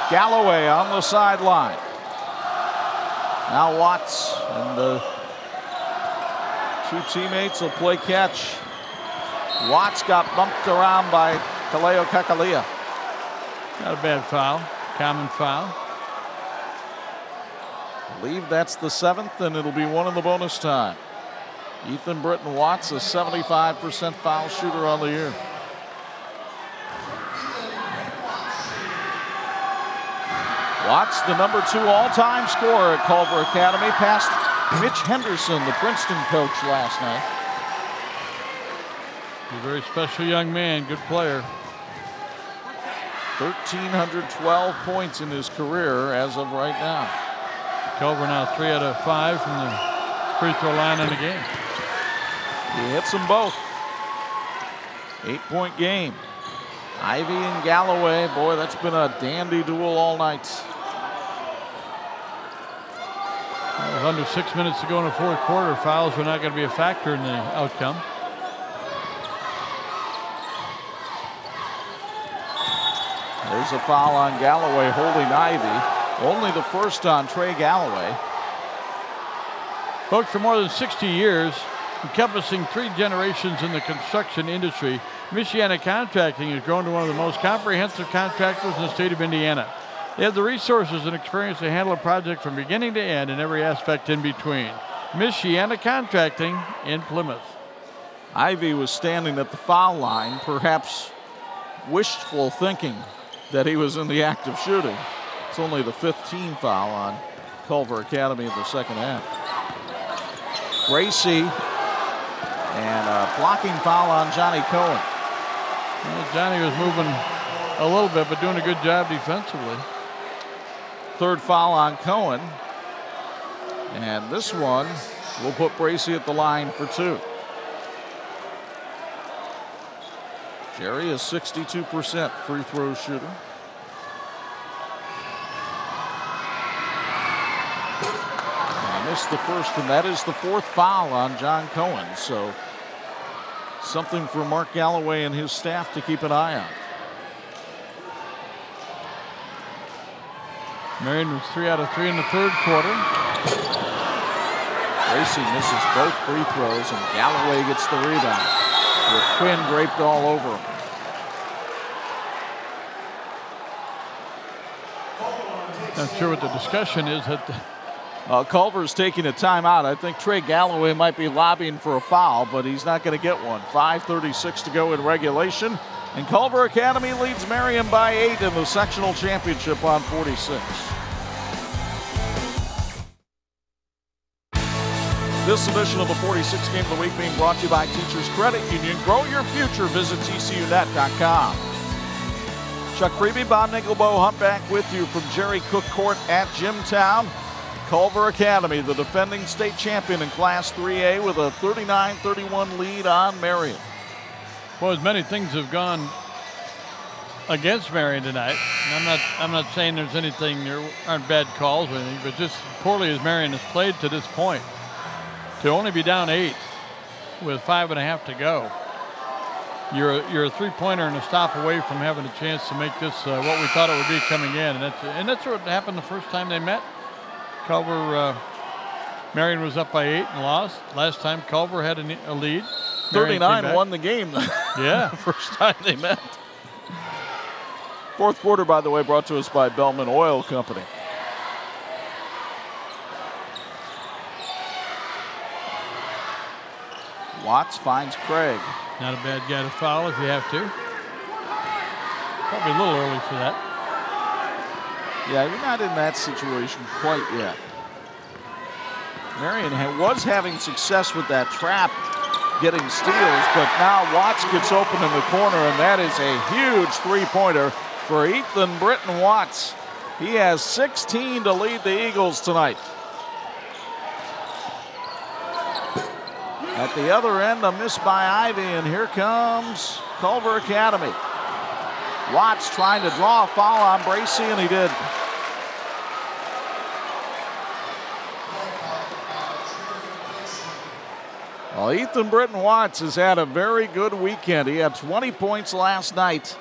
Galloway on the sideline. Now Watts and the 2 teammates will play catch. Watts got bumped around by Kaleo Kakalia. Not a bad foul, common foul. I believe that's the 7th, and it'll be 1 in the bonus time. Ethan Britton Watts, a 75% foul shooter on the year. Watts, the number 2 all-time scorer at Culver Academy, passed Mitch Henderson, the Princeton coach, last night. A very special young man, good player. 1,312 points in his career as of right now. Culver now 3 out of 5 from the free throw line in the game. He hits them both. 8-point game. Ivy and Galloway, boy, that's been a dandy duel all night. With under 6 minutes to go in the 4th quarter, fouls were not going to be a factor in the outcome. There's a foul on Galloway holding Ivy. Only the 1st on Trey Galloway. Folks, for more than 60 years, encompassing 3 generations in the construction industry, Michiana Contracting has grown to one of the most comprehensive contractors in the state of Indiana. They have the resources and experience to handle a project from beginning to end and every aspect in between. Michiana Contracting in Plymouth. Ivy was standing at the foul line, perhaps wishful thinking that he was in the act of shooting. It's only the 15th team foul on Culver Academy in the 2nd half. Gracie, and a blocking foul on Johnny Cohen. Well, Johnny was moving a little bit, but doing a good job defensively. 3rd foul on Cohen. And this one will put Bracy at the line for 2. Jerry is 62% free throw shooter. Missed the 1st, and that is the 4th foul on John Cohen. So something for Mark Galloway and his staff to keep an eye on. Marian was 3 out of 3 in the third quarter. Gracie misses both free throws, and Galloway gets the rebound with Quinn draped all over him. Not sure what the discussion is. Culver's taking a timeout. I think Trey Galloway might be lobbying for a foul, but he's not going to get one. 5:36 to go in regulation. And Culver Academy leads Marian by 8 in the sectional championship on 46. This edition of the 46 Game of the Week being brought to you by Teachers Credit Union. Grow your future. Visit tcunet.com. Chuck Freeby, Bob Nickelbo, Humpback with you from Jerry Cook Court at Jimtown. Culver Academy, the defending state champion in Class 3A, with a 39-31 lead on Marian. Well, as many things have gone against Marian tonight, and I'm not saying there's anything, there aren't bad calls or anything, but just poorly as Marian has played to this point, to only be down 8 with 5.5 to go. You're a three-pointer and a stop away from having a chance to make this what we thought it would be coming in, and that's what happened the first time they met. Culver, Marian was up by 8 and lost. Last time Culver had a lead. 39 won the game. Yeah. First time they met. Fourth quarter, by the way, brought to us by Bellman Oil Company. Watts finds Craig. Not a bad guy to foul if you have to. Probably a little early for that. Yeah, you're not in that situation quite yet. Marian was having success with that trap, getting steals, but now Watts gets open in the corner, and that is a huge three-pointer for Ethan Britton Watts. He has 16 to lead the Eagles tonight. At the other end, a miss by Ivy, and here comes Culver Academy. Watts trying to draw a foul on Bracey, and he did. Well, Ethan Britton Watts has had a very good weekend. He had 20 points last night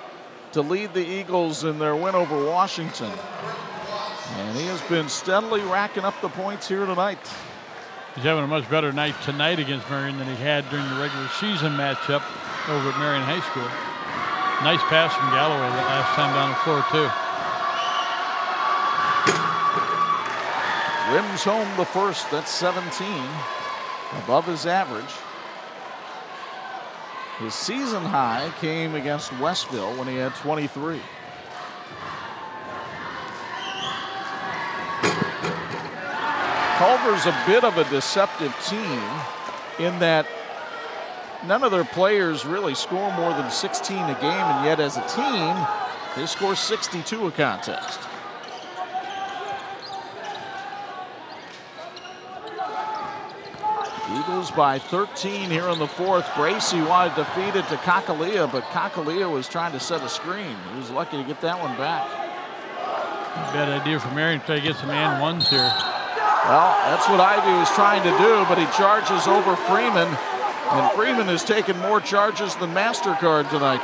to lead the Eagles in their win over Washington. And he has been steadily racking up the points here tonight. He's having a much better night tonight against Marian than he had during the regular season matchup over at Marian High School. Nice pass from Galloway that last time down the floor, too. Rims home the first, that's 17, above his average. His season high came against Westville when he had 23. Culver's a bit of a deceptive team in that none of their players really score more than 16 a game, and yet as a team, they score 62 a contest. Eagles by 13 here in the fourth. Bracey wanted to feed it to Kakalia, but Kakalia was trying to set a screen. He was lucky to get that one back. Bad idea for Marian to try to get some and ones here. Well, that's what Ivy was trying to do, but he charges over Freeman, and Freeman has taken more charges than MasterCard tonight.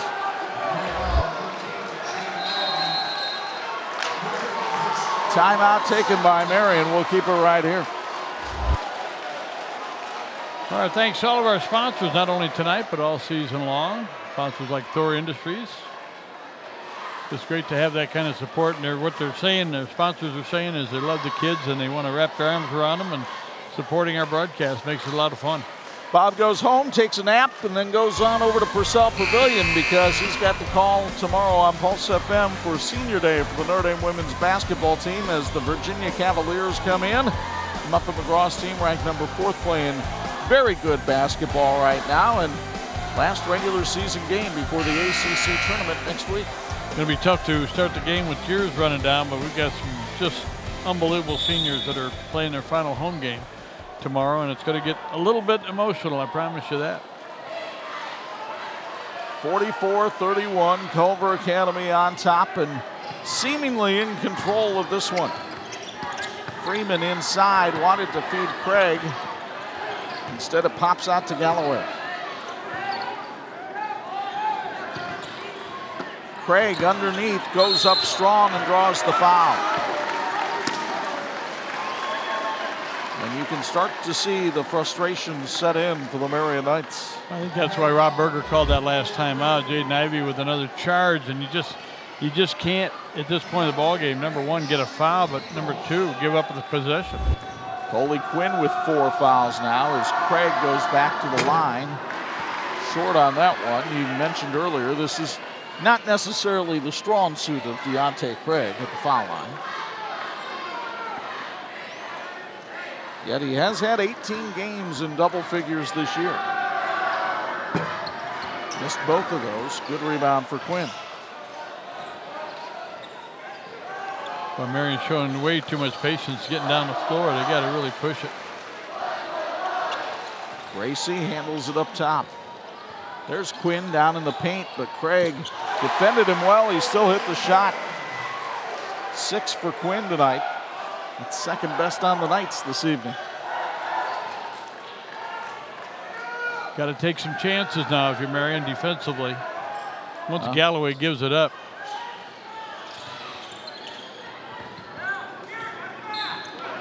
Timeout taken by Marian. We'll keep it right here. All right, thanks to all of our sponsors, not only tonight, but all season long. Sponsors like Thor Industries. It's great to have that kind of support, and what they're saying, their sponsors are saying, is they love the kids and they want to wrap their arms around them, and supporting our broadcast makes it a lot of fun. Bob goes home, takes a nap, and then goes on over to Purcell Pavilion because he's got the call tomorrow on Pulse FM for Senior Day for the Notre Dame women's basketball team as the Virginia Cavaliers come in. Muffet McGraw's team ranked number 4th, playing very good basketball right now, and last regular season game before the ACC tournament next week. Going to be tough to start the game with tears running down, but we've got some just unbelievable seniors that are playing their final home game tomorrow, and it's going to get a little bit emotional, I promise you that. 44-31, Culver Academy on top and seemingly in control of this one. Freeman inside, wanted to feed Craig. Instead, it pops out to Galloway. Craig underneath, goes up strong and draws the foul. you can start to see the frustration set in for the Marian Knights. I think that's why Rob Berger called that last time out. Jaden Ivey with another charge, and you just can't, at this point of the ball game, number one, get a foul, but number two, give up the possession. Coley Quinn with 4 fouls now as Craig goes back to the line. Short on that one. You mentioned earlier, this is not necessarily the strong suit of Deontay Craig at the foul line. Yet he has had 18 games in double figures this year. Missed both of those. Good rebound for Quinn. Well, Marian showing way too much patience getting down the floor. They got to really push it. Gracie handles it up top. There's Quinn down in the paint, but Craig defended him well. He still hit the shot. 6 for Quinn tonight. That's second best on the Knights this evening. Got to take some chances now if you're Marian defensively. Once Galloway gives it up.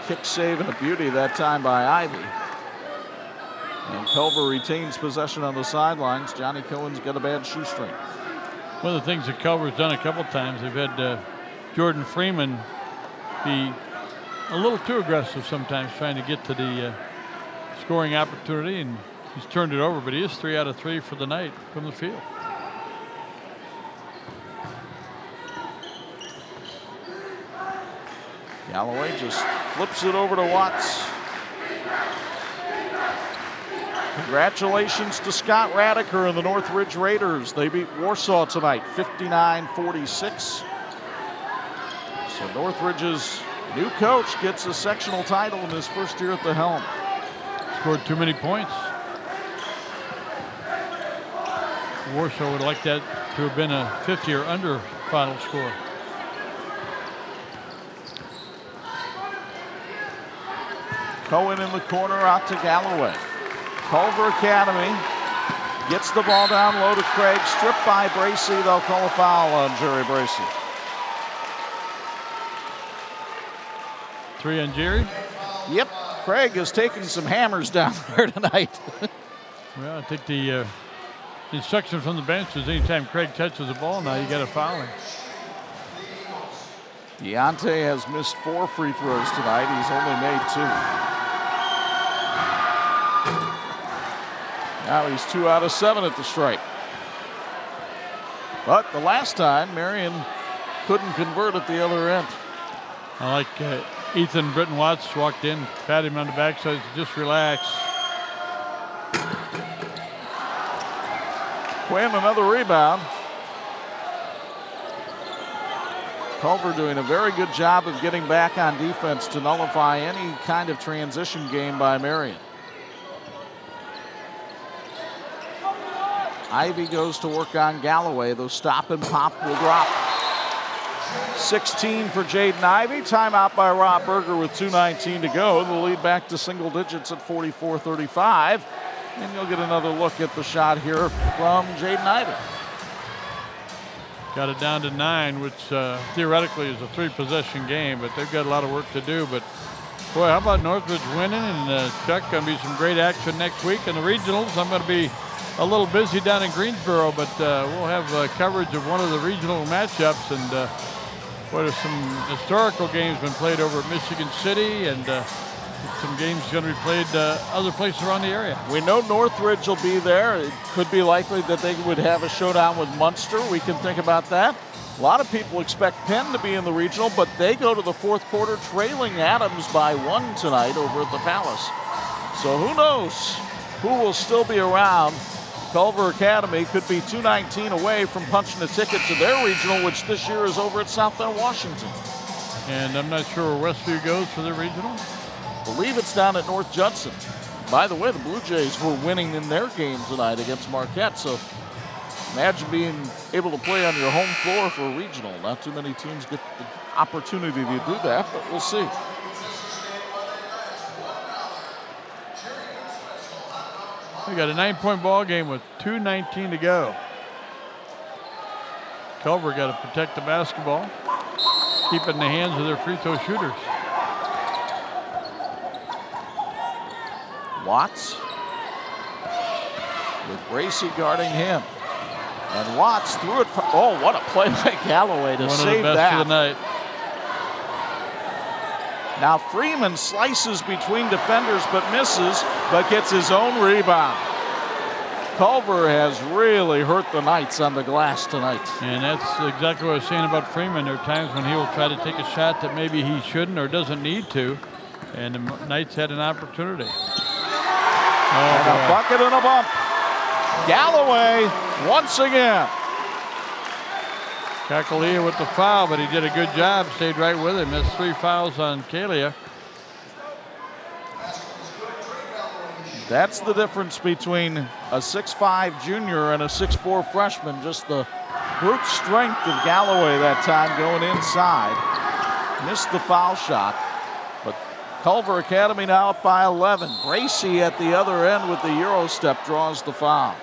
Kick save and a beauty that time by Ivey. And Culver retains possession on the sidelines. Johnny Cohen's got a bad shoestring. One of the things that Culver's done a couple times, they've had Jordan Freeman be a little too aggressive sometimes trying to get to the scoring opportunity, and he's turned it over, but he is 3 out of 3 for the night from the field. Galloway just flips it over to Watts. Congratulations to Scott Radiker and the Northridge Raiders. They beat Warsaw tonight, 59-46. So Northridge's new coach gets a sectional title in his first year at the helm. Scored too many points. Warsaw would like that to have been a 50 or under final score. Cohen in the corner out to Galloway. Culver Academy gets the ball down low to Craig. Stripped by Bracy. They'll call a foul on Jerry Bracy. 3 on Jerry? Yep. Craig has taken some hammers down there tonight. Well, I think the instruction from the bench is anytime Craig touches the ball now, you got to foul him. Deontay has missed 4 free throws tonight. He's only made 2. Now he's 2 out of 7 at the stripe. But the last time, Marian couldn't convert at the other end. I like Ethan Britton Watts walked in, patted him on the backside, just relax. Quinn, another rebound. Culver doing a very good job of getting back on defense to nullify any kind of transition game by Marian. Ivey goes to work on Galloway. Those stop and pop will drop. 16 for Jaden Ivey. Timeout by Rob Berger with 2:19 to go. The lead back to single digits at 44-35. And you'll get another look at the shot here from Jaden Ivey. Got it down to 9, which theoretically is a 3-possession game, but they've got a lot of work to do. But boy, how about Northridge winning? And Chuck, going to be some great action next week in the regionals. I'm going to be a little busy down in Greensboro, but we'll have coverage of one of the regional matchups. And boy, there's some historical games been played over at Michigan City, and some games going to be played other places around the area. We know Northridge will be there. It could be likely that they would have a showdown with Munster. We can think about that. A lot of people expect Penn to be in the regional, but they go to the 4th quarter trailing Adams by 1 tonight over at the Palace. So who knows who will still be around. Culver Academy could be 2:19 away from punching a ticket to their regional, which this year is over at South Bend, Washington. And I'm not sure where Westview goes for their regional. I believe it's down at North Judson. By the way, the Blue Jays were winning in their game tonight against Marquette, so imagine being able to play on your home floor for a regional. Not too many teams get the opportunity to do that, but we'll see. We got a 9-point ball game with 2:19 to go. Culver got to protect the basketball, keep it in the hands of their free throw shooters. Watts with Bracy guarding him. And Watts threw it. Oh, what a play by Galloway to save that. One of the best of the night. Now Freeman slices between defenders but misses, but gets his own rebound. Culver has really hurt the Knights on the glass tonight. And that's exactly what I was saying about Freeman. There are times when he will try to take a shot that maybe he shouldn't or doesn't need to. And the Knights had an opportunity. And a bucket and a bump. Galloway once again. Kakalea with the foul, but he did a good job, stayed right with him. That's 3 fouls on Kalia. That's the difference between a 6'5" junior and a 6'4" freshman. Just the brute strength of Galloway that time going inside. Missed the foul shot. But Culver Academy now up by 11. Bracy at the other end with the Euro step draws the foul.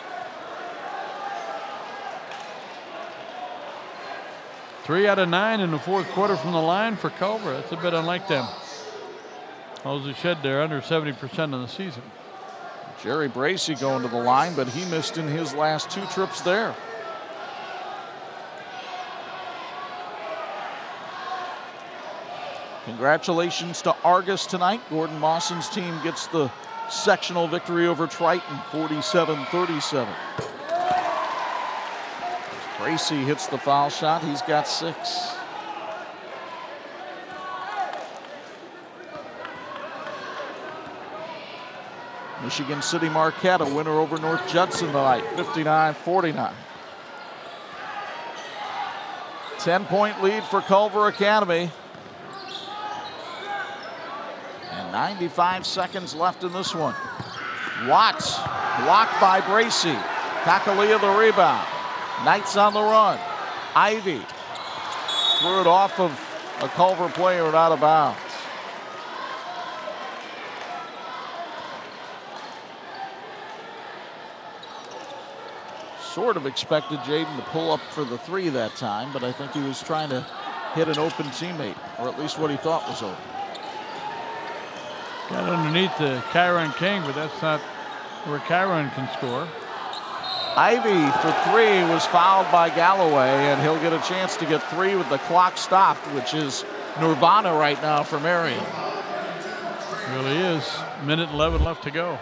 3 out of 9 in the fourth quarter from the line for Culver. That's a bit unlike them. Jose Shed there under 70% of the season. Jerry Bracy going to the line, but he missed in his last 2 trips there. Congratulations to Argus tonight. Gordon Mawson's team gets the sectional victory over Triton, 47-37. Bracy hits the foul shot. He's got 6. Michigan City Marquette, a winner over North Judson tonight, 59-49. 10-point lead for Culver Academy. And 95 seconds left in this one. Watts blocked by Bracy. Kakalea the rebound. Knights on the run. Ivy threw it off of a Culver player and out of bounds. Sort of expected Jaden to pull up for the 3 that time, but I think he was trying to hit an open teammate, or at least what he thought was open. Got underneath the Kyron King, but that's not where Kyron can score. Ivy for 3 was fouled by Galloway, and he'll get a chance to get 3 with the clock stopped, which is nirvana right now for Marian. Really is. Minute 11 left to go.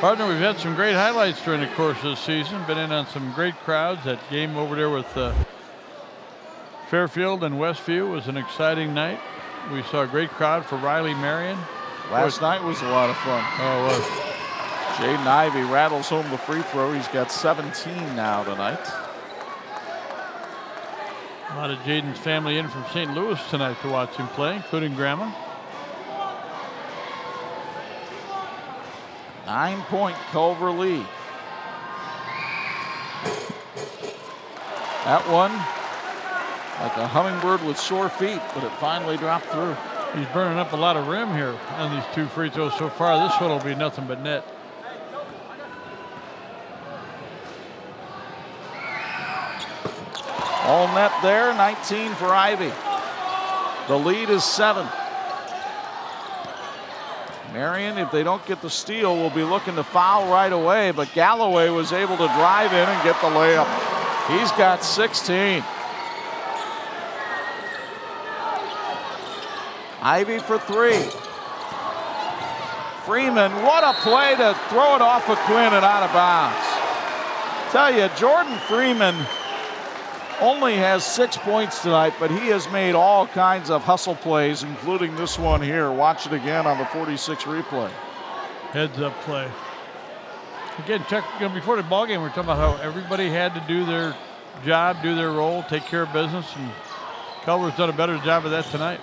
Partner, we've had some great highlights during the course of the season. Been in on some great crowds. That game over there with Fairfield and Westview was an exciting night. We saw a great crowd for Riley Marian. Last night was a lot of fun. Oh, it was. Jaden Ivey rattles home the free throw. He's got 17 now tonight. A lot of Jaden's family in from St. Louis tonight to watch him play, including Grandma. 9-point Culver lead. That one, like a hummingbird with sore feet, but it finally dropped through. He's burning up a lot of rim here on these 2 free throws so far. This one will be nothing but net. All net there, 19 for Ivy. The lead is 7. Marian, if they don't get the steal, will be looking to foul right away, but Galloway was able to drive in and get the layup. He's got 16. Ivy for 3. Freeman, what a play to throw it off of Quinn and out of bounds. Tell you, Jordan Freeman only has 6 points tonight, but he has made all kinds of hustle plays, including this one here. Watch it again on the 46 replay. Heads up play. Again, Chuck, before the ball game, we were talking about how everybody had to do their job, do their role, take care of business, and Culver's done a better job of that tonight.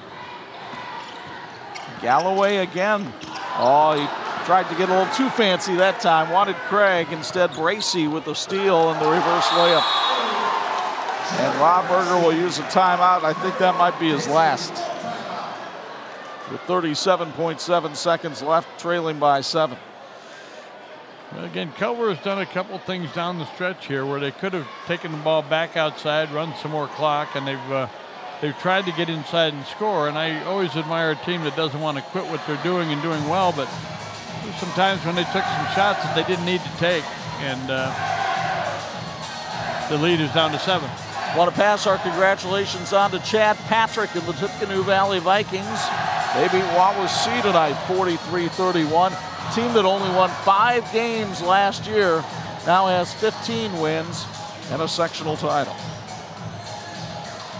Galloway again. Oh, he tried to get a little too fancy that time. Wanted Craig. Instead, Bracy with the steal and the reverse layup. And Rob Berger will use a timeout. I think that might be his last. With 37.7 seconds left, trailing by 7. Well, again, Culver has done a couple things down the stretch here where they could have taken the ball back outside, run some more clock, and they've they've tried to get inside and score, and I always admire a team that doesn't want to quit what they're doing and doing well, but sometimes when they took some shots that they didn't need to take, and the lead is down to 7. Want to pass our congratulations on to Chad Patrick and the Tippecanoe Valley Vikings. They beat Wawasee tonight 43-31. Team that only won 5 games last year now has 15 wins and a sectional title.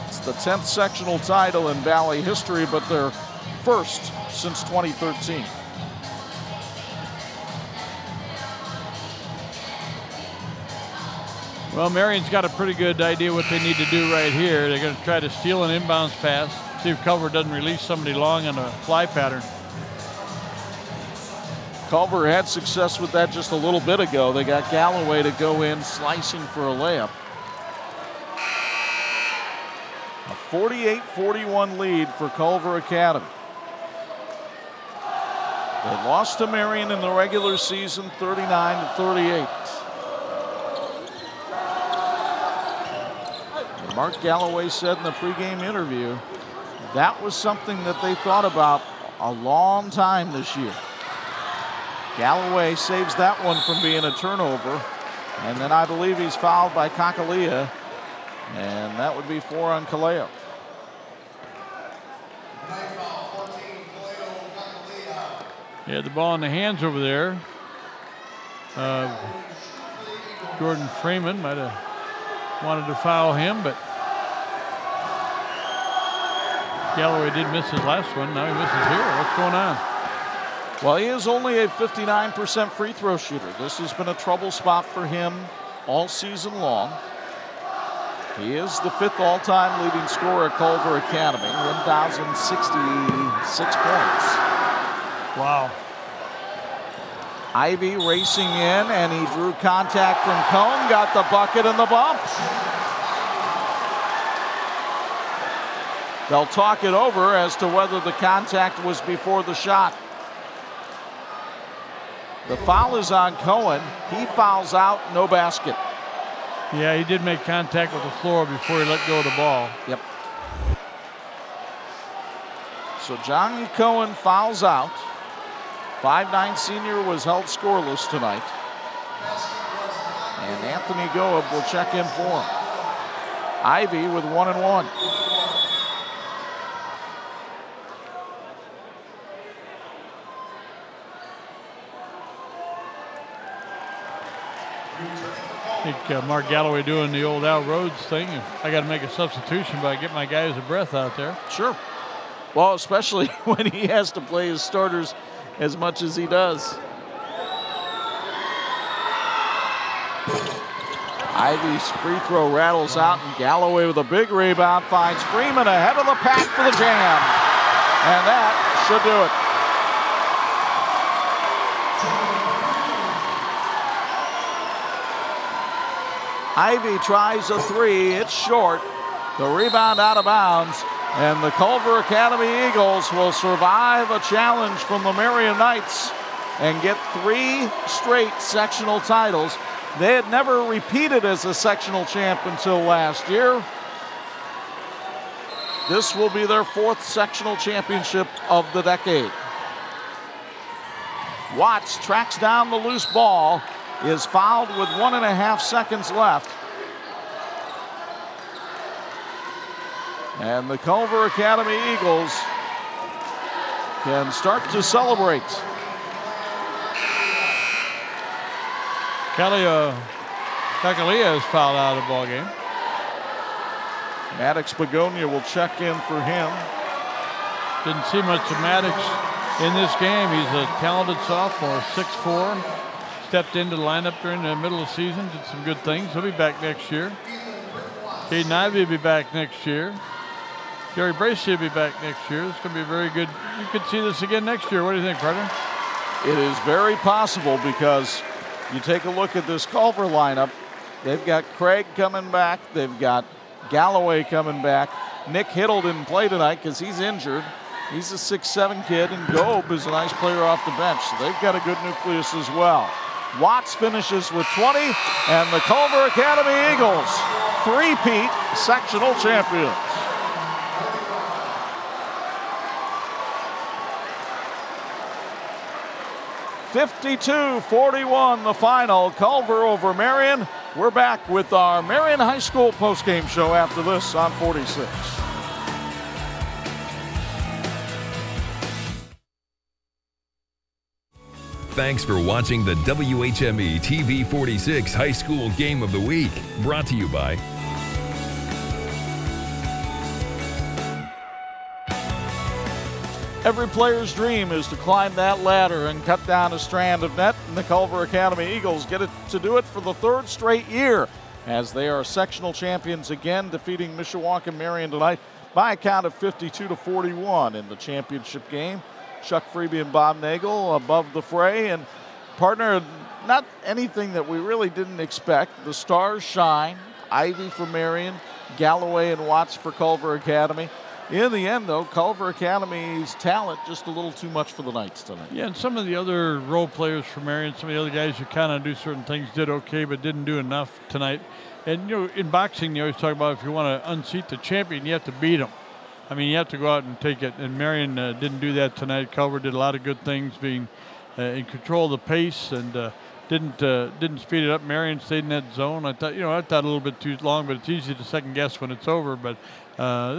It's the 10th sectional title in Valley history, but their first since 2013. Well, Marian's got a pretty good idea what they need to do right here. They're going to try to steal an inbounds pass, see if Culver doesn't release somebody long on a fly pattern. Culver had success with that just a little bit ago. They got Galloway to go in slicing for a layup. A 48-41 lead for Culver Academy. They lost to Marian in the regular season 39-38. Mark Galloway said in the pregame interview that was something that they thought about a long time this year. Galloway saves that one from being a turnover, and then I believe he's fouled by Kakalia, and that would be 4 on Kaleo. Yeah, the ball in the hands over there. Jordan Freeman might have wanted to foul him, but Galloway did miss his last one. Now he misses here. What's going on? Well, he is only a 59% free throw shooter. This has been a trouble spot for him all season long. He is the 5th all-time leading scorer at Culver Academy, 1,066 points. Wow. Ivy racing in, and he drew contact from Cone, got the bucket and the bump. They'll talk it over as to whether the contact was before the shot. The foul is on Cohen. He fouls out, no basket. Yeah, he did make contact with the floor before he let go of the ball. Yep. So Johnny Cohen fouls out. 5'9" senior was held scoreless tonight. And Anthony Goeb will check in for him. Ivy with 1 and 1. I think Mark Galloway doing the old Al Rhodes thing. I got to make a substitution, but I get my guys a breath out there. Sure. Well, especially when he has to play his starters as much as he does. Ivy's free throw rattles out, and Galloway with a big rebound finds Freeman ahead of the pack for the jam. And that should do it. Ivy tries a 3, it's short. The rebound out of bounds, and the Culver Academy Eagles will survive a challenge from the Marian Knights and get 3 straight sectional titles. They had never repeated as a sectional champ until last year. This will be their 4th sectional championship of the decade. Watts tracks down the loose ball, is fouled with 1.5 seconds left. And the Culver Academy Eagles can start to celebrate. Kakalia is fouled out of the ball game. Maddox Begonia will check in for him. Didn't see much of Maddox in this game. He's a talented sophomore, 6'4". Stepped into the lineup during the middle of the season, did some good things. He'll be back next year. Caden Ivey will be back next year. Gary Bracey will be back next year. It's going to be very good. You could see this again next year. What do you think, Predator? It is very possible, because you take a look at this Culver lineup. They've got Craig coming back. They've got Galloway coming back. Nick Hiddle didn't play tonight because he's injured. He's a 6'7" kid, and Goeb is a nice player off the bench. So they've got a good nucleus as well. Watts finishes with 20, and the Culver Academy Eagles, 3-peat sectional champions. 52-41 the final. Culver over Marian. We're back with our Marian High School postgame show after this on 46. Thanks for watching the WHME TV 46 High School Game of the Week. Brought to you by every player's dream is to climb that ladder and cut down a strand of net, and the Culver Academy Eagles get it to do it for the third straight year as they are sectional champions again, defeating Mishawaka Marian tonight by a count of 52-41 in the championship game. Chuck Freeby and Bob Nagel above the fray, and partner, not anything that we really didn't expect. The stars shine. Ivy for Marian, Galloway and Watts for Culver Academy. In the end, though, Culver Academy's talent just a little too much for the Knights tonight. Yeah, and some of the other role players for Marian, some of the other guys who kind of do certain things did okay, but didn't do enough tonight. And, you know, in boxing, you always talk about if you want to unseat the champion, you have to beat them. I mean, you have to go out and take it, and Marian didn't do that tonight. Culver did a lot of good things, being in control of the pace, and didn't speed it up. Marian stayed in that zone. I thought a little bit too long, but it's easy to second guess when it's over. But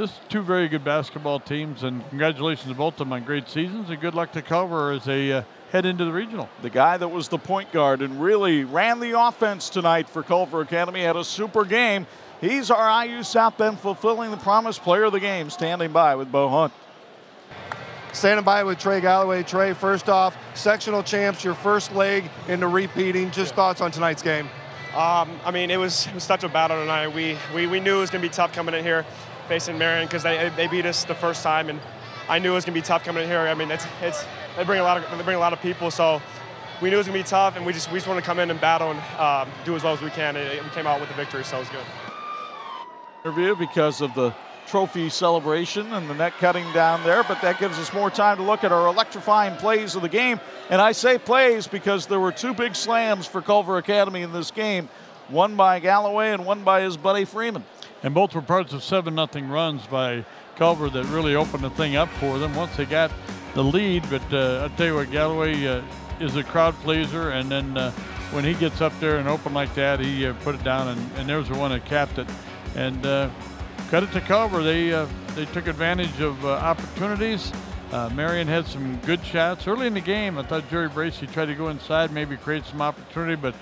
this is two very good basketball teams, and congratulations to both of them on great seasons, and good luck to Culver as they head into the regional. The guy that was the point guard and really ran the offense tonight for Culver Academy had a super game. He's our IU South Bend fulfilling the promise player of the game, standing by with Bo Hunt. Standing by with Trey Galloway. Trey, first off, sectional champs, your first leg into repeating. Just thoughts on tonight's game. I mean, it was such a battle tonight. We knew it was going to be tough coming in here facing Marian because they beat us the first time, and I knew it was going to be tough coming in here. I mean, they bring a lot of people, so we knew it was going to be tough, and we just want to come in and battle and do as well as we can. And we came out with the victory, so it was good. Interview because of the trophy celebration and the net cutting down there, but that gives us more time to look at our electrifying plays of the game. And I say plays because there were two big slams for Culver Academy in this game, one by Galloway and one by his buddy Freeman. And both were parts of 7-0 runs by Culver that really opened the thing up for them once they got the lead. But I'll tell you what, Galloway is a crowd pleaser, and then when he gets up there and open like that, he put it down, and there's the one that capped it. And cut it to Culver. They took advantage of opportunities. Marian had some good shots early in the game. I thought Jerry Bracey tried to go inside, maybe create some opportunity, but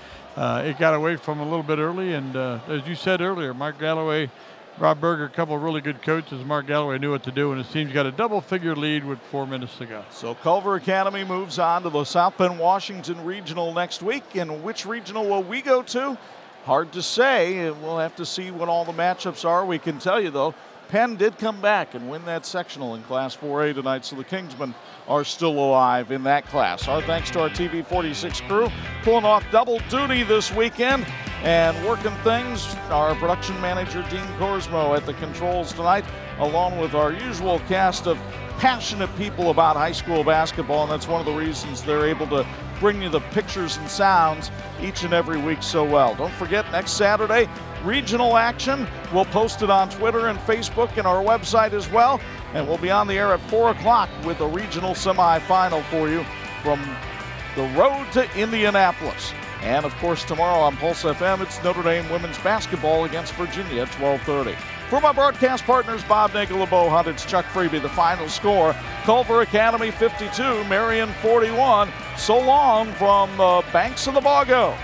it got away from him a little bit early. And as you said earlier, Mark Galloway, Rob Berger, a couple of really good coaches. Mark Galloway knew what to do, and his team's got a double-figure lead with 4 minutes to go. So Culver Academy moves on to the South Bend Washington Regional next week. And which regional will we go to? Hard to say. We'll have to see what all the matchups are. We can tell you, though, Penn did come back and win that sectional in Class 4A tonight, so the Kingsmen are still alive in that class. Our thanks to our TV 46 crew, pulling off double duty this weekend and working things. Our production manager, Dean Korsmo, at the controls tonight, along with our usual cast of passionate people about high school basketball, and that's one of the reasons they're able to bring you the pictures and sounds each and every week so well. Don't forget, next Saturday, regional action. We'll post it on Twitter and Facebook and our website as well, and we'll be on the air at 4 o'clock with a regional semifinal for you from the road to Indianapolis. And of course, tomorrow on Pulse FM, it's Notre Dame women's basketball against Virginia at 12:30. For my broadcast partners, Bob Nagel and Bo Hunt, it's Chuck Freeby. The final score, Culver Academy 52, Marian 41. So long from the banks of the Bago.